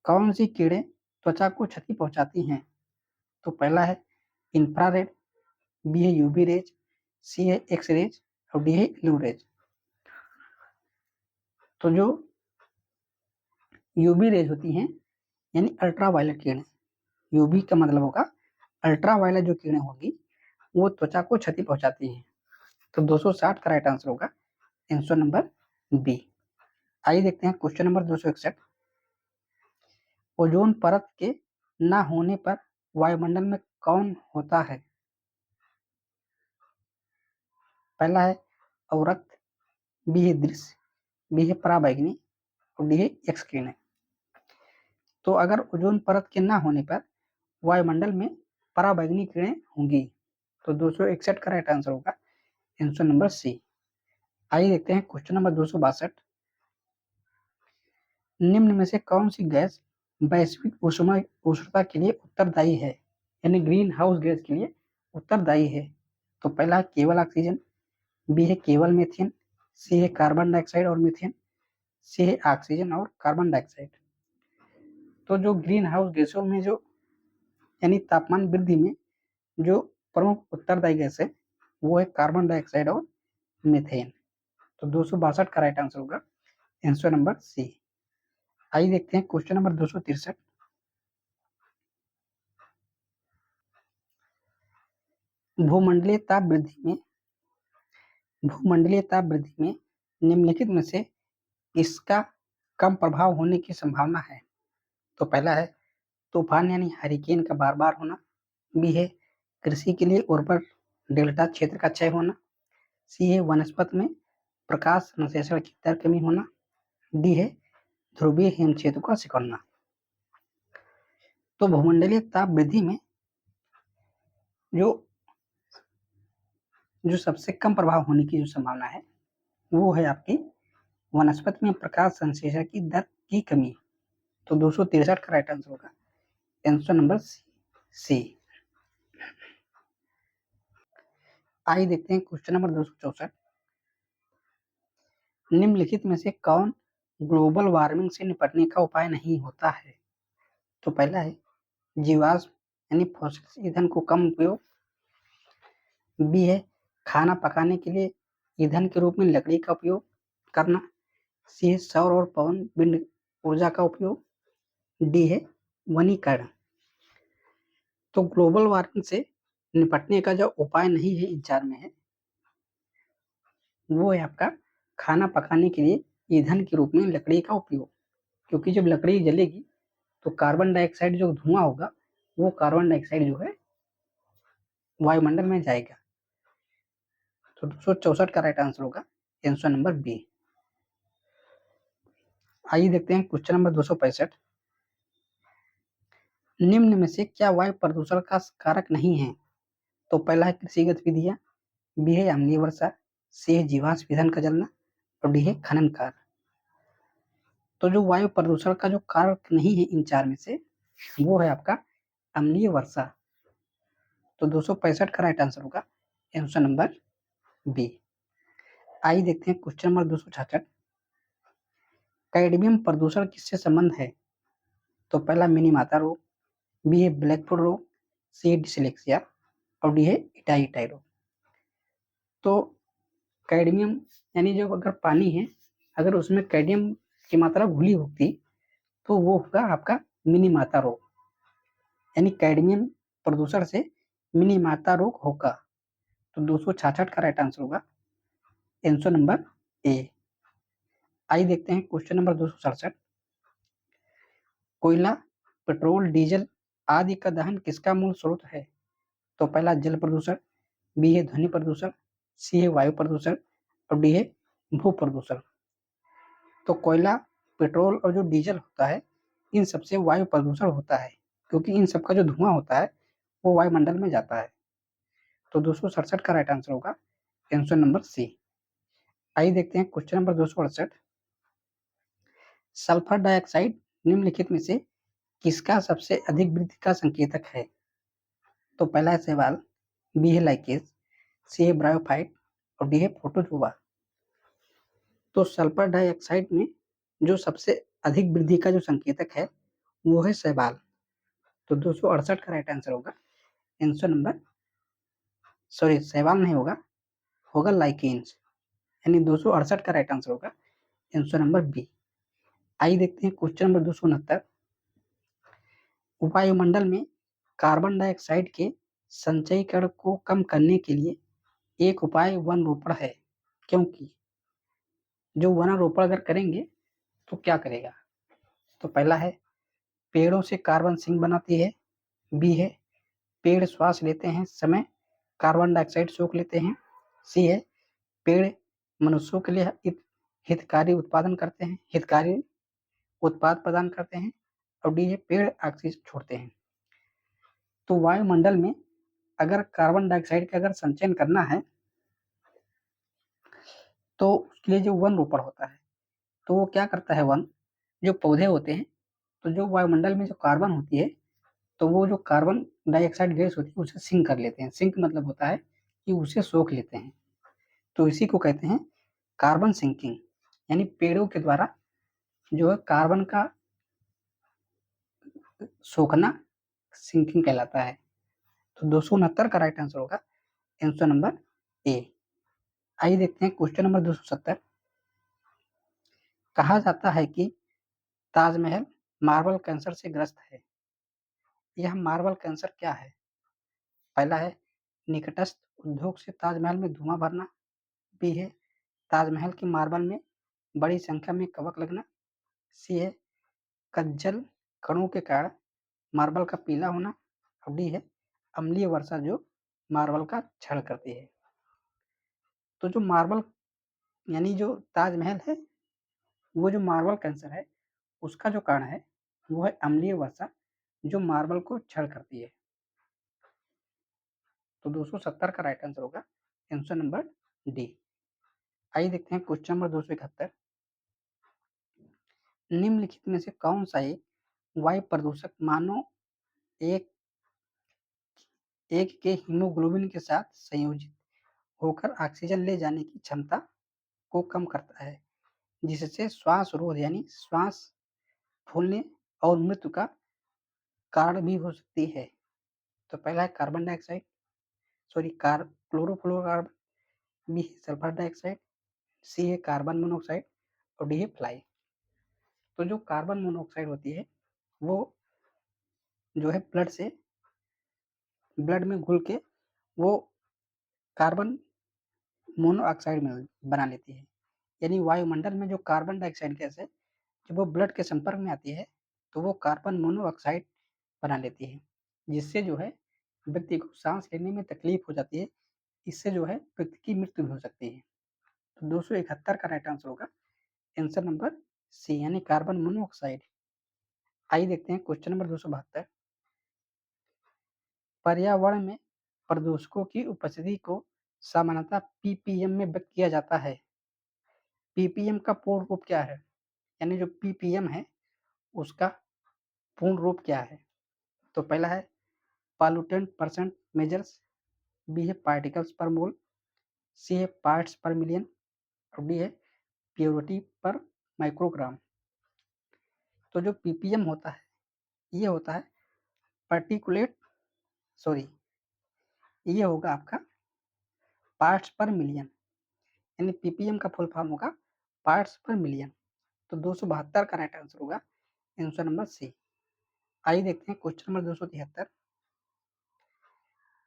कौन सी किरणें त्वचा को क्षति पहुंचाती हैं? तो पहला है इंफ्रारेड, बी है यूवी रेज, सी है एक्स रेज और डी है ब्लू रेज। तो जो यूवी रेज होती हैं यानी अल्ट्रावायलेट किरणें, यूवी का मतलब होगा अल्ट्रावायलेट जो किरणें होगी वो त्वचा को क्षति पहुंचाती हैं। तो 260 का राइट आंसर होगा आंसर नंबर बी। आइए देखते हैं क्वेश्चन नंबर 261। ओजोन परत के ना होने पर वायुमंडल में कौन होता है? पहला है अवरक्त, बी है दृश्य, बी है पराबैंगनी और डी है एक्स किरणें। तो अगर ओजोन परत के ना होने पर वायुमंडल में पराबैंगनी किरणें होंगी। तो 261 का राइट आंसर होगा आंसर नंबर सी। आइए देखते हैं क्वेश्चन नंबर 262। निम्न में से कौन सी गैस वैश्विक उष्णता के लिए उत्तरदायी है, यानी ग्रीन हाउस गैस के लिए उत्तरदायी है? तो पहला है केवल ऑक्सीजन, बी है केवल मीथेन, सी है कार्बन डाइऑक्साइड और मीथेन, सी है ऑक्सीजन और कार्बन डाइऑक्साइड। तो जो ग्रीन हाउस गैसों में जो यानी तापमान वृद्धि में जो प्रमुख उत्तरदायी गैस है वो है कार्बन डाइऑक्साइड और मीथेन। तो 262 का राइट आंसर होगा आंसर नंबर सी। आइए देखते हैं क्वेश्चन नंबर 263। भूमंडलीय ताप वृद्धि में निम्नलिखित में से इसका कम प्रभाव होने की संभावना है? तो पहला है तूफान यानी हरिकेन का बार बार होना, बी है कृषि के उर्वर उर्वर डेल्टा क्षेत्र का क्षय होना, सी है वनस्पति में प्रकाश संश्लेषण की दर कमी होना, डी है ध्रुवीय हिमक्षेत्र का सिकुड़ना। तो भूमंडलीय ताप वृद्धि में जो जो सबसे कम प्रभाव होने की जो संभावना है वो है आपकी वनस्पति में प्रकाश संश्लेषण की दर की कमी। तो 263 का राइट आंसर होगा आंसर नंबर सी। आइए देखते हैं क्वेश्चन नंबर 264। निम्नलिखित में से कौन ग्लोबल वार्मिंग से निपटने का उपाय नहीं होता है? तो पहला है जीवाश्म यानी फॉसिल ईंधन को कम उपयोग, बी है खाना पकाने के लिए ईंधन के रूप में लकड़ी का उपयोग करना, सी है सौर और पवन विंड ऊर्जा का उपयोग, डी है वनीकरण। तो ग्लोबल वार्मिंग से निपटने का जो उपाय नहीं है इन चार में है वो है आपका खाना पकाने के लिए ईंधन के रूप में लकड़ी का उपयोग, क्योंकि जब लकड़ी जलेगी तो कार्बन डाइऑक्साइड जो धुआं होगा वो कार्बन डाइऑक्साइड जो है वायुमंडल में जाएगा। तो 264 का राइट आंसर होगा आंसर नंबर बी। आइए देखते हैं क्वेश्चन नंबर 265। निम्न में से क्या वायु प्रदूषण का कारक नहीं है? तो पहला है कृषि गतिविधियां, बी है अम्लीय वर्षा, सी है जीवाश्म ईंधन का जलना और डी है खनन कार्य। तो जो वायु प्रदूषण का जो कारक नहीं है इन चार में से वो है आपका अम्लीय वर्षा। तो 265 का राइट आंसर होगा आंसर नंबर बी। आइए देखते हैं क्वेश्चन नंबर 266। कैडमियम प्रदूषण किससे संबंध है? तो पहला मिनीमाता रोग, बी है ब्लैकफुट रोग, सी है डिसलेक्सिया और डी है इटाई रोग। तो कैडमियम यानी जो अगर पानी है, अगर उसमें कैडमियम की मात्रा घुली होती तो वो होगा आपका मिनीमाता रोग, यानी कैडमियम प्रदूषण से मिनीमाता रोग होगा। तो 266 का राइट आंसर होगा आंसर नंबर ए। आइए देखते हैं क्वेश्चन नंबर 267। कोयला, पेट्रोल, डीजल आदि का दहन किसका मूल स्रोत है? तो पहला जल प्रदूषण, बी है ध्वनि प्रदूषण, सी है वायु प्रदूषण और डी है भू प्रदूषण। तो कोयला, पेट्रोल और जो डीजल होता है, इन सबसे वायु प्रदूषण होता है, क्योंकि इन सबका जो धुआं होता है वो वायुमंडल में जाता है। तो 267 का राइट आंसर होगा आंसर नंबर सी। आइए देखते हैं क्वेश्चन नंबर 268। सल्फर डाइऑक्साइड निम्नलिखित में से किसका सबसे अधिक वृद्धि का संकेतक है? तो पहला है शैवाल, बी है लाइकेज, सी है ब्रायोफाइट और डी है प्रोटोजोआ। तो सल्फर डाइऑक्साइड में जो सबसे अधिक वृद्धि का जो संकेतक है वो है शैवाल। तो 268 का राइट आंसर होगा आंसर नंबर, सॉरी शैवाल नहीं होगा, होगा लाइकेन्स, यानी 268 का राइट आंसर होगा आंसर नंबर बी। आइए देखते हैं क्वेश्चन नंबर 269। वायुमंडल में कार्बन डाइऑक्साइड के संचयीकरण को कम करने के लिए एक उपाय वन रोपण है, क्योंकि जो वनारोपण अगर करेंगे तो क्या करेगा? तो पहला है पेड़ों से कार्बन सिंक बनाती है, बी है पेड़ श्वास लेते हैं समय कार्बन डाइऑक्साइड सोख लेते हैं, सी है पेड़ मनुष्यों के लिए हितकारी उत्पादन करते हैं, हितकारी उत्पाद प्रदान करते हैं और डी है पेड़ ऑक्सीजन छोड़ते हैं। तो वायुमंडल में अगर कार्बन डाइऑक्साइड का अगर संचयन करना है तो उसके लिए जो वन रोपण होता है तो वो क्या करता है, वन जो पौधे होते हैं, तो जो वायुमंडल में जो कार्बन होती है तो वो जो कार्बन डाइऑक्साइड गैस होती है उसे सिंक कर लेते हैं। सिंक मतलब होता है कि उसे सोख लेते हैं, तो इसी को कहते हैं कार्बन सिंकिंग, यानी पेड़ों के द्वारा जो है कार्बन का सोखना सिंकिंग कहलाता है। तो 269 का राइट आंसर होगा आंसर नंबर ए। आइए देखते हैं क्वेश्चन नंबर 270। कहा जाता है कि ताजमहल मार्बल कैंसर से ग्रस्त है, यह मार्बल कैंसर क्या है? पहला है निकटस्थ उद्योग से ताजमहल में धुआं भरना, बी है ताजमहल के मार्बल में बड़ी संख्या में कवक लगना, सी है कज्जल कणों के कारण मार्बल का पीला होना और डी है अम्लीय वर्षा जो मार्बल का क्षरण करती है। तो जो मार्बल यानी जो ताजमहल है, वो जो मार्बल कैंसर है उसका जो कारण है वो है अम्लीय वर्षा जो मार्बल को क्षरण करती है। तो 270 का राइट आंसर होगा आंसर नंबर डी। आइए देखते हैं क्वेश्चन नंबर 271। निम्नलिखित में से कौन सा एक वायु प्रदूषक मानव एक एक के हीमोग्लोबिन के साथ संयोजित होकर ऑक्सीजन ले जाने की क्षमता को कम करता है, जिससे श्वास रोध यानी श्वास फूलने और मृत्यु का कारण भी हो सकती है? तो पहला है carbon dioxide, sorry chlorofluorocarbon, B है सल्फर डाइऑक्साइड, सी है कार्बन मोनोऑक्साइड और डी है फ्लाई। तो जो कार्बन मोनोऑक्साइड होती है वो जो है ब्लड में घुल के वो कार्बन मोनोऑक्साइड में बना लेती है, यानी वायुमंडल में जो कार्बन डाइऑक्साइड गैस है जब वो ब्लड के संपर्क में आती है तो वो कार्बन मोनोऑक्साइड बना लेती है, जिससे जो है व्यक्ति को सांस लेने में तकलीफ हो जाती है, इससे जो है व्यक्ति की मृत्यु भी हो सकती है। तो 271 का राइट आंसर होगा आंसर नंबर सी, यानी कार्बन मोनोऑक्साइड। आइए देखते हैं क्वेश्चन नंबर 272। पर्यावरण में प्रदूषकों की उपस्थिति को सामान्यतः पीपीएम में व्यक्त किया जाता है। पीपीएम का पूर्ण रूप क्या है, यानी जो पीपीएम है उसका पूर्ण रूप क्या है? तो पहला है पॉल्यूटेंट परसेंट मेजर्स, बी है पार्टिकल्स पर मोल, सी है पार्ट्स पर मिलियन और डी है प्योरिटी पर माइक्रोग्राम। तो जो पीपीएम होता है ये होता है पार्टिकुलेट सॉरी ये होगा आपका पार्ट्स पर मिलियन, यानी पीपीएम का फुल फॉर्म होगा पार्ट्स पर मिलियन। तो 272 का राइट आंसर होगा आंसर नंबर सी। आइए देखते हैं क्वेश्चन नंबर 273।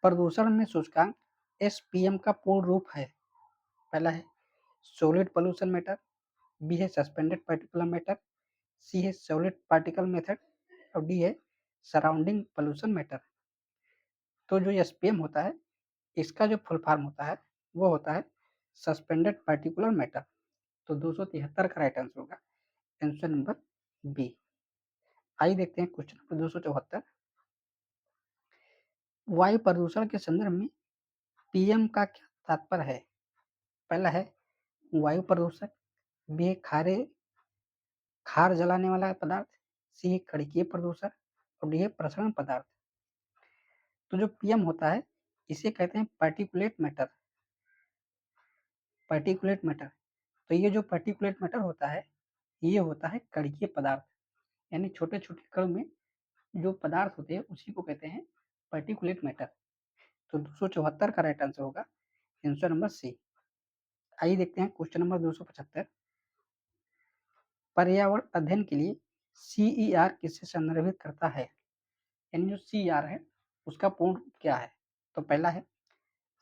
प्रदूषण में सूचकांक एसपीएम का पूर्ण रूप है। पहला है सॉलिड पोल्यूशन मैटर, बी है सस्पेंडेड पार्टिकुलर मैटर, सी है सॉलिड पार्टिकल मेथड और डी है सराउंडिंग पोल्यूशन मैटर। तो जो एसपीएम होता है इसका जो फुल फॉर्म होता है वो होता है सस्पेंडेड पार्टिकुलर मैटर। तो 273 का राइट आंसर होगा आंसर नंबर बी। आइए देखते हैं क्वेश्चन नंबर 274। वायु प्रदूषण के संदर्भ में पीएम का क्या तात्पर्य है। पहला है वायु प्रदूषक, बी है खार जलाने वाला पदार्थ, सी है कणिकीय प्रदूषक और डी है प्रसरण पदार्थ। तो जो पीएम होता है इसे कहते हैं पार्टिकुलेट मैटर। पार्टिकुलेट मैटर, तो ये जो पार्टिकुलेट मैटर होता है ये होता है कणिकीय पदार्थ, यानी छोटे छोटे कण में जो पदार्थ होते हैं उसी को कहते हैं पार्टिकुलेट मैटर। तो 274 का राइट आंसर होगा आंसर नंबर सी। आइए देखते हैं क्वेश्चन नंबर 275। पर्यावरण अध्ययन के लिए सीईआर किससे संदर्भित करता है, यानी जो सीईआर है उसका पूर्ण रूप क्या है। तो पहला है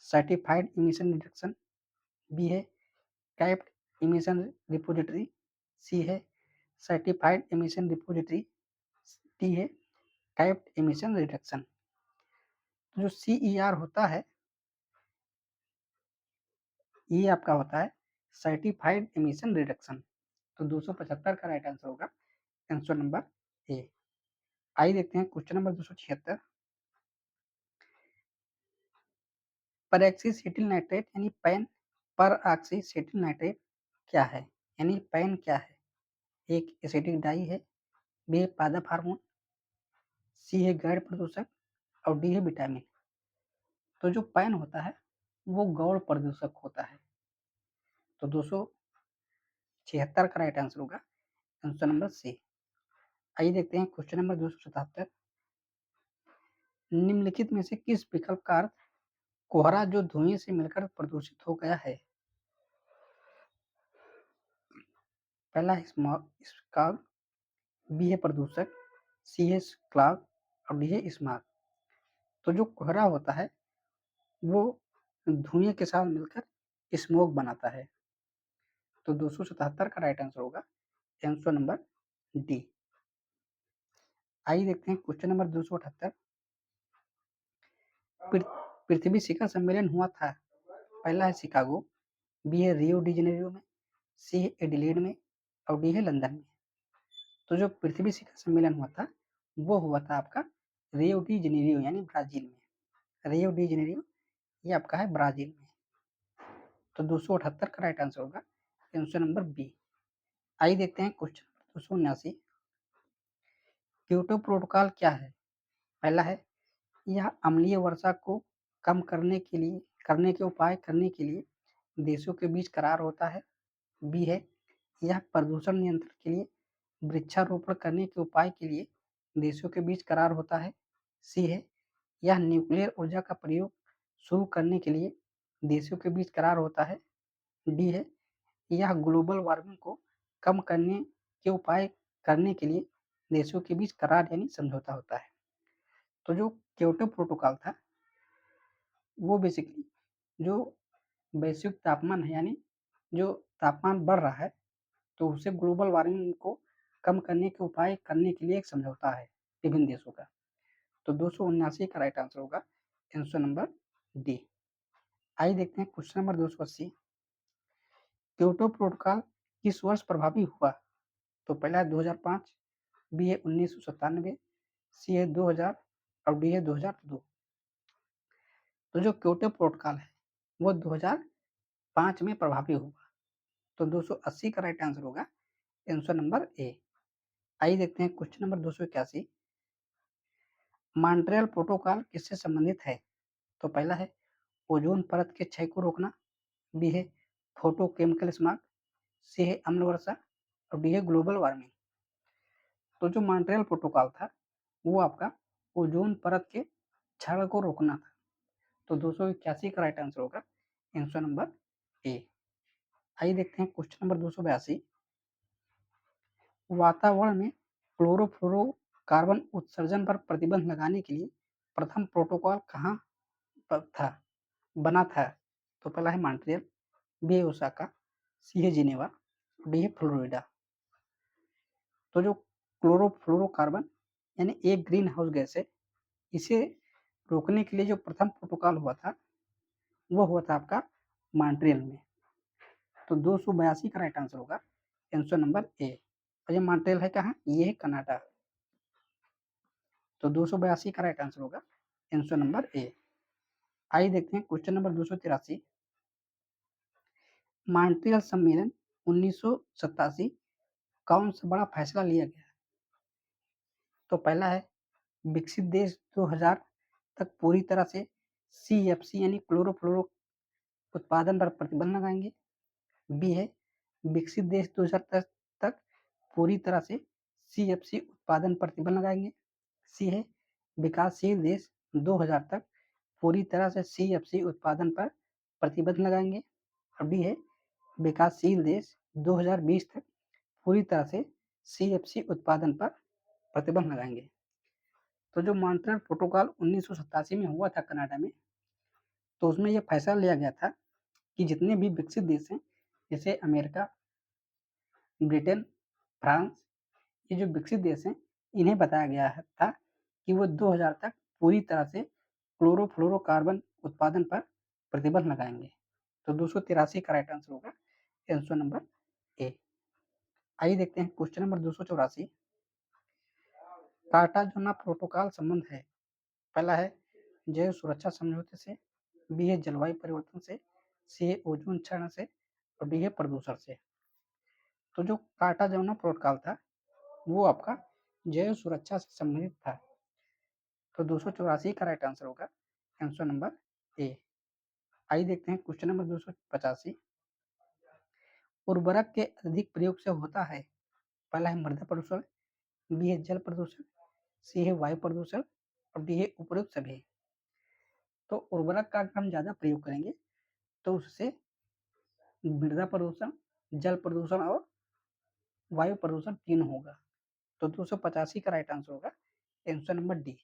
सर्टिफाइड इमिशन रिडक्शन, बी है कैप्ड इमिशन रिपोजिटरी, सी है सर्टिफाइड इमिशन रिपोजिटरी, डी है कैप्ड इमिशन रिडक्शन। तो जो सीईआर होता है ये आपका होता है सर्टिफाइड इमिशन रिडक्शन। तो 275 का राइट आंसर होगा आंसर नंबर ए। आइए देखते हैं क्वेश्चन नंबर 276। परऑक्सीसीटिल नाइट्रेट यानी पैन पर ऑक्सीसीटिल नाइट्रेट क्या है, यानी पैन क्या है। एक एसिडिक डाई है, बी है पादप हार्मोन, सी है गैर प्रदूषक और डी है विटामिन। तो जो पैन होता है वो गौण प्रदूषक होता है। तो 276 का राइट आंसर होगा आंसर नंबर सी। आइए देखते हैं क्वेश्चन नंबर 277। निम्नलिखित में से किस विकल्प का अर्थ कोहरा जो धुएं से मिलकर प्रदूषित हो गया है। पहला है स्मॉग, बी है प्रदूषक, सी है क्लाउड और डी है स्मॉग। तो जो कोहरा होता है वो धुएं के साथ मिलकर स्मोक बनाता है। तो 277 का राइट आंसर होगा आंसर नंबर डी। आइए देखते हैं क्वेश्चन नंबर 278। पृथ्वी शिखर सम्मेलन हुआ था। पहला है शिकागो, बी है रियो डी जेनेरियो में, सी है एडिलेड में और डी है लंदन में। तो जो पृथ्वी शिखर सम्मेलन हुआ था वो हुआ था आपका रियो डी जेनेरियो यानी ब्राजील में। रियो डी जेनेरियो ये आपका है ब्राजील में। तो 278 का राइट आंसर होगा आंसर नंबर बी। आइए देखते हैं क्वेश्चन नंबर 279। क्योटो प्रोटोकॉल क्या है। पहला है यह अम्लीय वर्षा को कम करने के उपाय करने के लिए देशों के बीच करार होता है। बी है यह प्रदूषण नियंत्रण के लिए वृक्षारोपण करने के उपाय के लिए देशों के बीच करार होता है। सी है यह न्यूक्लियर ऊर्जा का प्रयोग शुरू करने के लिए देशों के बीच करार होता है। डी है यह ग्लोबल वार्मिंग को कम करने के उपाय करने के लिए देशों के बीच करार यानी समझौता होता है। तो जो क्योटो प्रोटोकॉल था वो बेसिकली जो वैश्विक तापमान है यानी जो तापमान बढ़ रहा है तो उसे ग्लोबल वार्मिंग को कम करने के उपाय करने के लिए एक समझौता है विभिन्न देशों का। तो 279 का राइट आंसर होगा आंसर नंबर डी। आइए देखते हैं क्वेश्चन नंबर 280। क्योटो प्रोटोकॉल किस वर्ष प्रभावी हुआ। तो पहला है 2005, बी है 1997, सी है 2000 और डी है 2002। तो जो क्योटो प्रोटोकॉल है वो 2005 में प्रभावी हुआ। तो 280 का राइट आंसर होगा आंसर नंबर ए। आइए देखते हैं क्वेश्चन नंबर 281। मॉन्ट्रियल प्रोटोकॉल किससे संबंधित है। तो पहला है ओजोन परत के क्षय को रोकना, बी है फोटोकेमिकल स्मॉग, सी है अम्ल वर्षा और डी है ग्लोबल वार्मिंग। तो जो मॉन्ट्रियल प्रोटोकॉल था वो आपका ओजोन परत के क्षरण को रोकना था। तो 281 का राइट आंसर होगा आंसर नंबर ए। आइए देखते हैं क्वेश्चन नंबर 282। वातावरण में क्लोरोफ्लोरोकार्बन उत्सर्जन पर प्रतिबंध लगाने के लिए प्रथम प्रोटोकॉल कहाँ पर था बना था? तो पहला है मॉन्ट्रियल, बी है ओसाका, सी है जिनेवा, डी है फ्लोरिडा। तो जो क्लोरोफ्लोरोकार्बन यानी एक ग्रीन हाउस गैस है, इसे रोकने के लिए जो प्रथम प्रोटोकॉल हुआ था वो हुआ था आपका मॉन्ट्रियल में। तो 282 का राइट आंसर होगा आंसर नंबर ए। और ये मॉन्ट्रियल है कहाँ? ये है कनाडा। तो 282 का राइट आंसर होगा आंसर नंबर ए। आइए देखते हैं क्वेश्चन नंबर 283। मॉन्ट्रियल सम्मेलन 1987 कौन सा बड़ा फैसला लिया गया? तो पहला है विकसित देश 2000 तक पूरी तरह से CFC यानी क्लोरोफ्लोरो उत्पादन पर प्रतिबंध लगाएंगे। बी है विकसित देश 2000 तक पूरी तरह से CFC उत्पादन पर प्रतिबंध लगाएंगे। सी है विकासशील देश 2000 तक पूरी तरह से CFC उत्पादन पर प्रतिबंध लगाएंगे। और डी है विकासशील देश 2020 तक पूरी तरह से CFC उत्पादन पर प्रतिबंध लगाएंगे। तो जो मॉन्ट्रियल प्रोटोकॉल 1987 में हुआ था कनाडा में, तो उसमें यह फैसला लिया गया था कि जितने भी विकसित देश हैं जैसे अमेरिका, ब्रिटेन, फ्रांस, ये जो विकसित देश हैं इन्हें बताया गया था कि वो 2000 तक पूरी तरह से क्लोरोफ्लोरोकार्बन उत्पादन पर प्रतिबंध लगाएंगे। तो 283 का राइट आंसर होगा आंसर नंबर ए। आइए देखते हैं क्वेश्चन नंबर 284। कार्टाजोना प्रोटोकॉल संबंध है? पहला है जैव सुरक्षा समझौते से, बी है जलवायु परिवर्तन से, सी है ओजोन क्षरण से और डी है प्रदूषण से। तो जो कार्टाजोना प्रोटोकॉल था वो आपका जैव सुरक्षा से संबंधित था। तो 284 का राइट आंसर होगा आंसर नंबर ए। आइए देखते हैं क्वेश्चन नंबर 285। उर्वरक के अधिक प्रयोग से होता है? पहला है मृदा प्रदूषण, बी है जल प्रदूषण, सी है वायु प्रदूषण और डी है उपरोक्त सभी। तो उर्वरक का अगर हम ज्यादा प्रयोग करेंगे तो उससे मृदा प्रदूषण, जल प्रदूषण और वायु प्रदूषण तीन होगा। तो 285 का राइट आंसर होगा आंसर नंबर डी।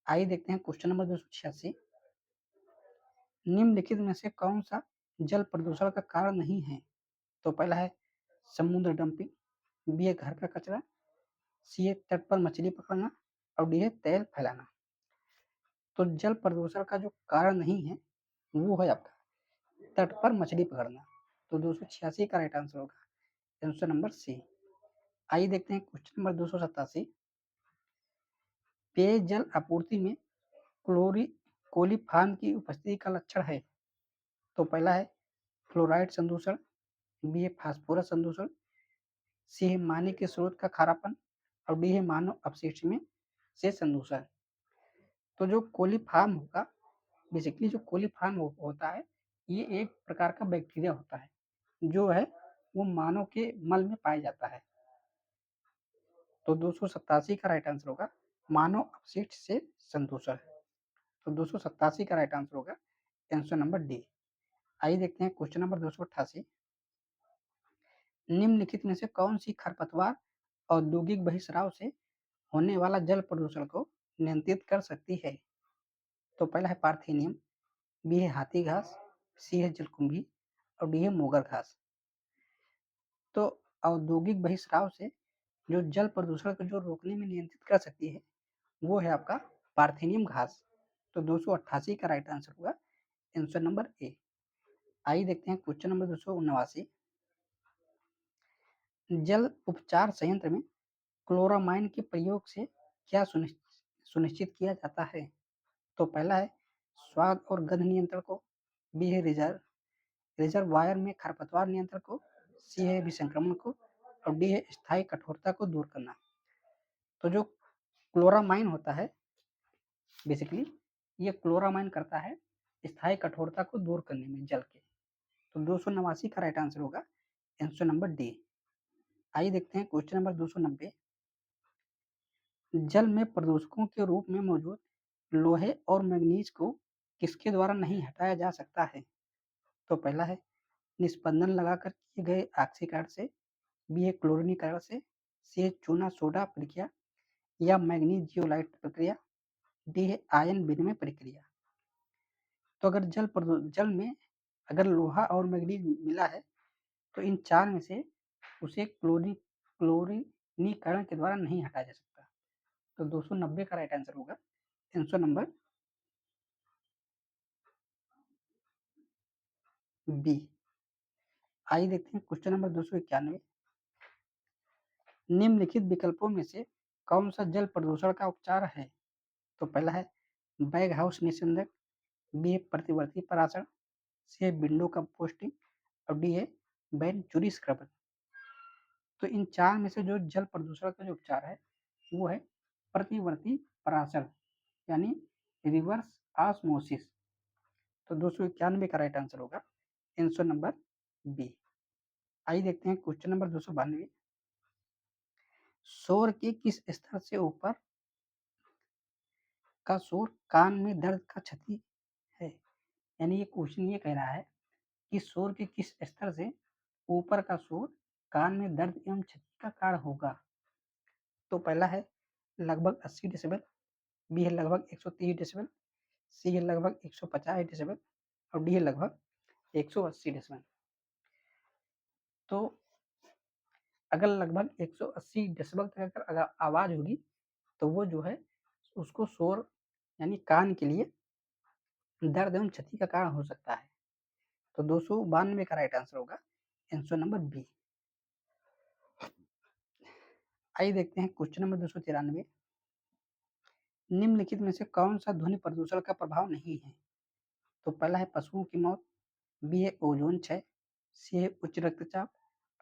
आइए देखते हैं क्वेश्चन नंबर 286। निम्नलिखित में से कौन सा जल प्रदूषण का कारण नहीं है? तो पहला है समुद्र डंपिंग, बी है घर का कचरा, सी है तट पर मछली पकड़ना और डी है तेल फैलाना। तो जल प्रदूषण का जो कारण नहीं है वो है आपका तट पर मछली पकड़ना। तो 286 का राइट आंसर होगा आंसर नंबर सी। आइए देखते हैं क्वेश्चन नंबर 287। पेयजल आपूर्ति में कोलिफॉर्म की उपस्थिति का लक्षण है? तो पहला है फ्लोराइड संदूषण, बी है फास्फोरस संदूषण, सी है पानी के स्रोत का खारापन और डी है मानव अपशिष्ट में से संदूषण। तो जो कोलिफॉर्म होगा, बेसिकली जो कोलिफॉर्म होता है ये एक प्रकार का बैक्टीरिया होता है जो है वो मानव के मल में पाया जाता है। तो 287 का राइट आंसर होगा मानव अपशिष्ट से संदूषण। तो 287 का राइट आंसर होगा आंसर नंबर डी। आइए देखते हैं क्वेश्चन नंबर 288। निम्नलिखित में से कौन सी खरपतवार औद्योगिक बहिस्राव से होने वाला जल प्रदूषण को नियंत्रित कर सकती है? तो पहला है पार्थेनियम, बी है हाथी घास, सी है जलकुंभी और डी है मोगर घास। तो औद्योगिक बहिस्राव से जो जल प्रदूषण को जो रोकने में नियंत्रित कर सकती है वो है आपका पार्थेनियम घास। तो 288 का राइट आंसर होगा आंसर नंबर ए। आइए देखते हैं क्वेश्चन नंबर 279। जल उपचार संयंत्र में क्लोरामाइन के प्रयोग से क्या सुनिश्चित किया जाता है? तो पहला है स्वाद और गंध नियंत्रण को, बी है रिजर्वायर में खरपतवार नियंत्रण को, सी है विसंक्रमण को और डी है स्थायी कठोरता को दूर करना। तो जो क्लोरामाइन होता है बेसिकली ये क्लोरामाइन करता है स्थायी कठोरता को दूर करने में जल के। तो 289 का राइट आंसर होगा आंसर नंबर डी। आइए देखते हैं क्वेश्चन नंबर 290। जल में प्रदूषकों के रूप में मौजूद लोहे और मैंगनीज को किसके द्वारा नहीं हटाया जा सकता है? तो पहला है निस्पंदन लगाकर किए गए ऑक्सीकरण से, बी है क्लोरीनीकरण से, सी है चूना सोडा प्रक्रिया या मैंगनीज जियोलाइट प्रक्रिया, डी है आयन विनिमय प्रक्रिया। तो अगर जल में अगर लोहा और मैंगनीज मिला है तो इन चार में से उसे क्लोरीनीकरण के द्वारा नहीं हटाया जा सकता। तो 290 का राइट आंसर होगा आंसर नंबर बी। आइए देखते हैं क्वेश्चन नंबर 291। निम्नलिखित विकल्पों में से कौन सा जल प्रदूषण का उपचार है? तो पहला है बैग हाउस निस्यंदक, बी है प्रतिवर्ती पराशरण, सी है विंडो कंपोस्टिंग और डी है वेंचुरी स्क्रबर। तो इन चार में से जो जल प्रदूषण का जो उपचार है वो है प्रतिवर्ती पराशरण यानी रिवर्स ऑस्मोसिस। तो 291 का राइट आंसर होगा आंसर नंबर बी। आइए देखते हैं क्वेश्चन नंबर 292। शोर के किस स्तर से ऊपर का शोर कान में दर्द का क्षति है? यानी ये क्वेश्चन ये कह रहा है कि शोर के किस स्तर से ऊपर का शोर कान में दर्द एवं क्षति का कारण होगा? तो पहला है लगभग 80 डेसिबल, बी है लगभग 130 डेसिबल, सी है लगभग 150 डेसिबल और डी है लगभग 180 डेसिबल। तो अगर लगभग 180 डेसिबल तक अगर आवाज होगी तो वो जो है उसको शोर यानी कान के लिए दर्द एवं क्षति का कारण हो सकता है। तो 292 का राइट आंसर होगा आंसर नंबर बी। आइए देखते हैं क्वेश्चन नंबर 293। निम्नलिखित में से कौन सा ध्वनि प्रदूषण का प्रभाव नहीं है? तो पहला है पशुओं की मौत, बी है ओजोन क्षय, सी है उच्च रक्तचाप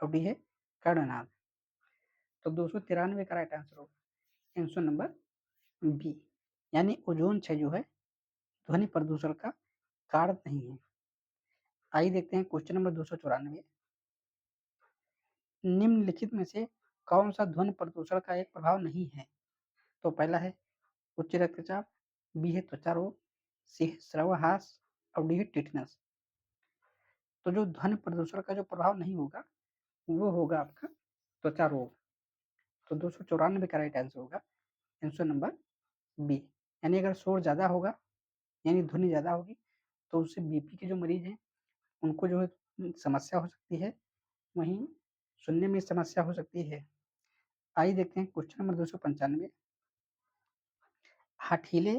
और डी है कर्णनाद। तो 293 का राइट आंसर होगा आंसर नंबर बी यानी ओजोन क्षय जो है ध्वनि प्रदूषण का कारण नहीं है। आइए देखते हैं क्वेश्चन नंबर 294। निम्नलिखित में से कौन सा ध्वनि प्रदूषण का एक प्रभाव नहीं है? तो पहला है उच्च रक्तचाप, बी है त्वचा रोग, सी है श्रवणहास और डी है टिटनस। तो जो ध्वनि प्रदूषण का जो प्रभाव नहीं होगा वो होगा आपका त्वचा रोग। तो 294 का राइट आंसर होगा आंसर नंबर बी यानी अगर शोर ज़्यादा होगा यानी ध्वनि ज़्यादा होगी तो उससे बीपी के जो मरीज हैं उनको जो है समस्या हो सकती है, वहीं सुनने में समस्या हो सकती है। आइए देखते हैं क्वेश्चन नंबर 295। हठीले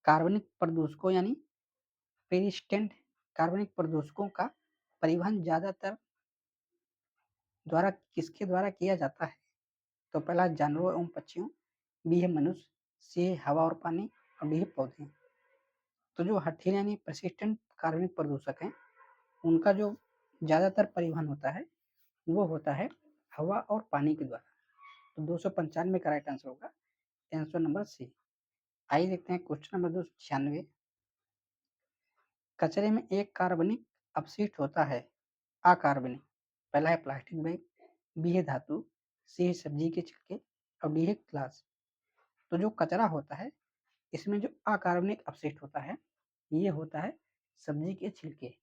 कार्बनिक प्रदूषकों यानी पेरिस्टेंट कार्बनिक प्रदूषकों का परिवहन ज़्यादातर द्वारा किसके द्वारा किया जाता है? तो पहला जानवरों एवं पक्षियों, बी है मनुष्य, सी है हवा और पानी और डी है पौधे। तो जो हठीले यानी परसिस्टेंट कार्बनिक प्रदूषक हैं उनका जो ज़्यादातर परिवहन होता है वो होता है हवा और पानी के द्वारा। तो 295 का राइट आंसर होगा आंसर नंबर सी। आइए देखते हैं क्वेश्चन नंबर 296। कचरे में एक कार्बनिक अपशिष्ट होता है अकार्बनिक। पहला है प्लास्टिक बैग, बी है धातु, सी है सब्जी के छिलके और डी है ग्लास। तो जो कचरा होता है इसमें जो अकार्बनिक अपशिष्ट होता है ये होता है सब्जी के छिलके।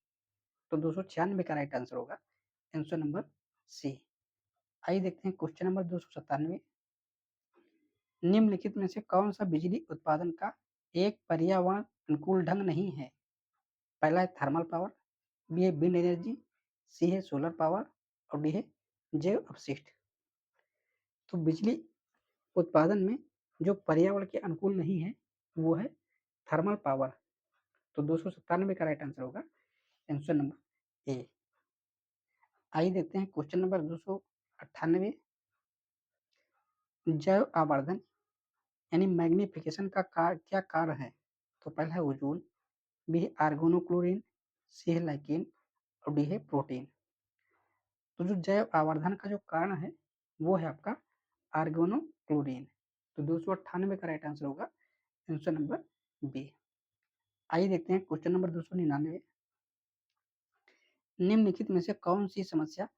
तो 296 का राइट आंसर होगा आंसर नंबर सी। आइए देखते हैं क्वेश्चन नंबर 297। निम्नलिखित में से कौन सा बिजली उत्पादन का एक पर्यावरण अनुकूल ढंग नहीं है? पहला है थर्मल पावर, बी है विंड एनर्जी, सी है सोलर पावर और डी है जैव अपशिष्ट। तो बिजली उत्पादन में जो पर्यावरण के अनुकूल नहीं है वो है थर्मल पावर। तो 297 का राइट आंसर होगा आंसर नंबर ए। आइए देखते हैं क्वेश्चन नंबर 298। जैव आवर्धन यानी मैग्निफिकेशन का क्या कार्य है? तो पहला है ओजोन, बी है आर्गोनोक्लोरीन, सी है लाइकेन और डी है प्रोटीन। तो जो जैव आवर्धन का जो कारण है वो है आपका आर्गोनोक्लोरीन। तो 298 का राइट आंसर होगा आंसर नंबर बी। आइए देखते हैं क्वेश्चन नंबर 299। निम्नलिखित में से कौन सी समस्या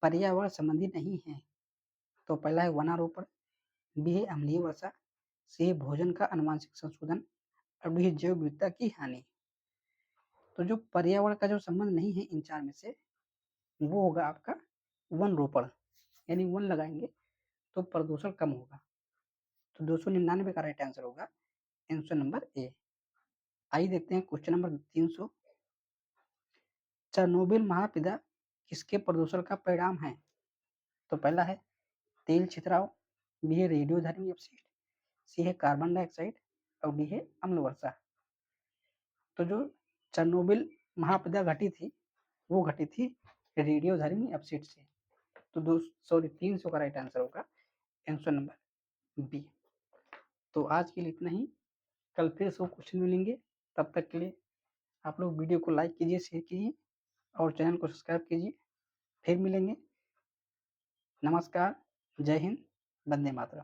पर्यावरण संबंधी नहीं है? तो पहला है वनारोपण, बी है अम्लीय वर्षा, सी है भोजन का आनुवांशिक संशोधन और डी है जैव विविधता की हानि। तो जो पर्यावरण का जो संबंध नहीं है इन चार में से, वो होगा आपका वन रोपण, यानी वन लगाएंगे तो प्रदूषण कम होगा। तो 299 का राइट आंसर होगा आंसर नंबर ए। आइए देखते हैं क्वेश्चन नंबर 300। चेरनोबिल महाविद्या किसके प्रदूषण का परिणाम है? तो पहला है तेल छितराव, बी है रेडियोधर्मी अपशिष्ट, सी है कार्बन डाइऑक्साइड और डी है अम्ल वर्षा। तो जो चेरनोबिल महाविद्या घटी थी वो घटी थी रेडियोधर्मी अपशिष्ट से। तो 300 का राइट आंसर होगा आंसर नंबर बी। तो आज के लिए इतना ही, कल फिर 100 क्वेश्चन मिलेंगे। तब तक के लिए आप लोग वीडियो को लाइक कीजिए, शेयर कीजिए और चैनल को सब्सक्राइब कीजिए। फिर मिलेंगे। नमस्कार, जय हिंद, वंदे मातरम।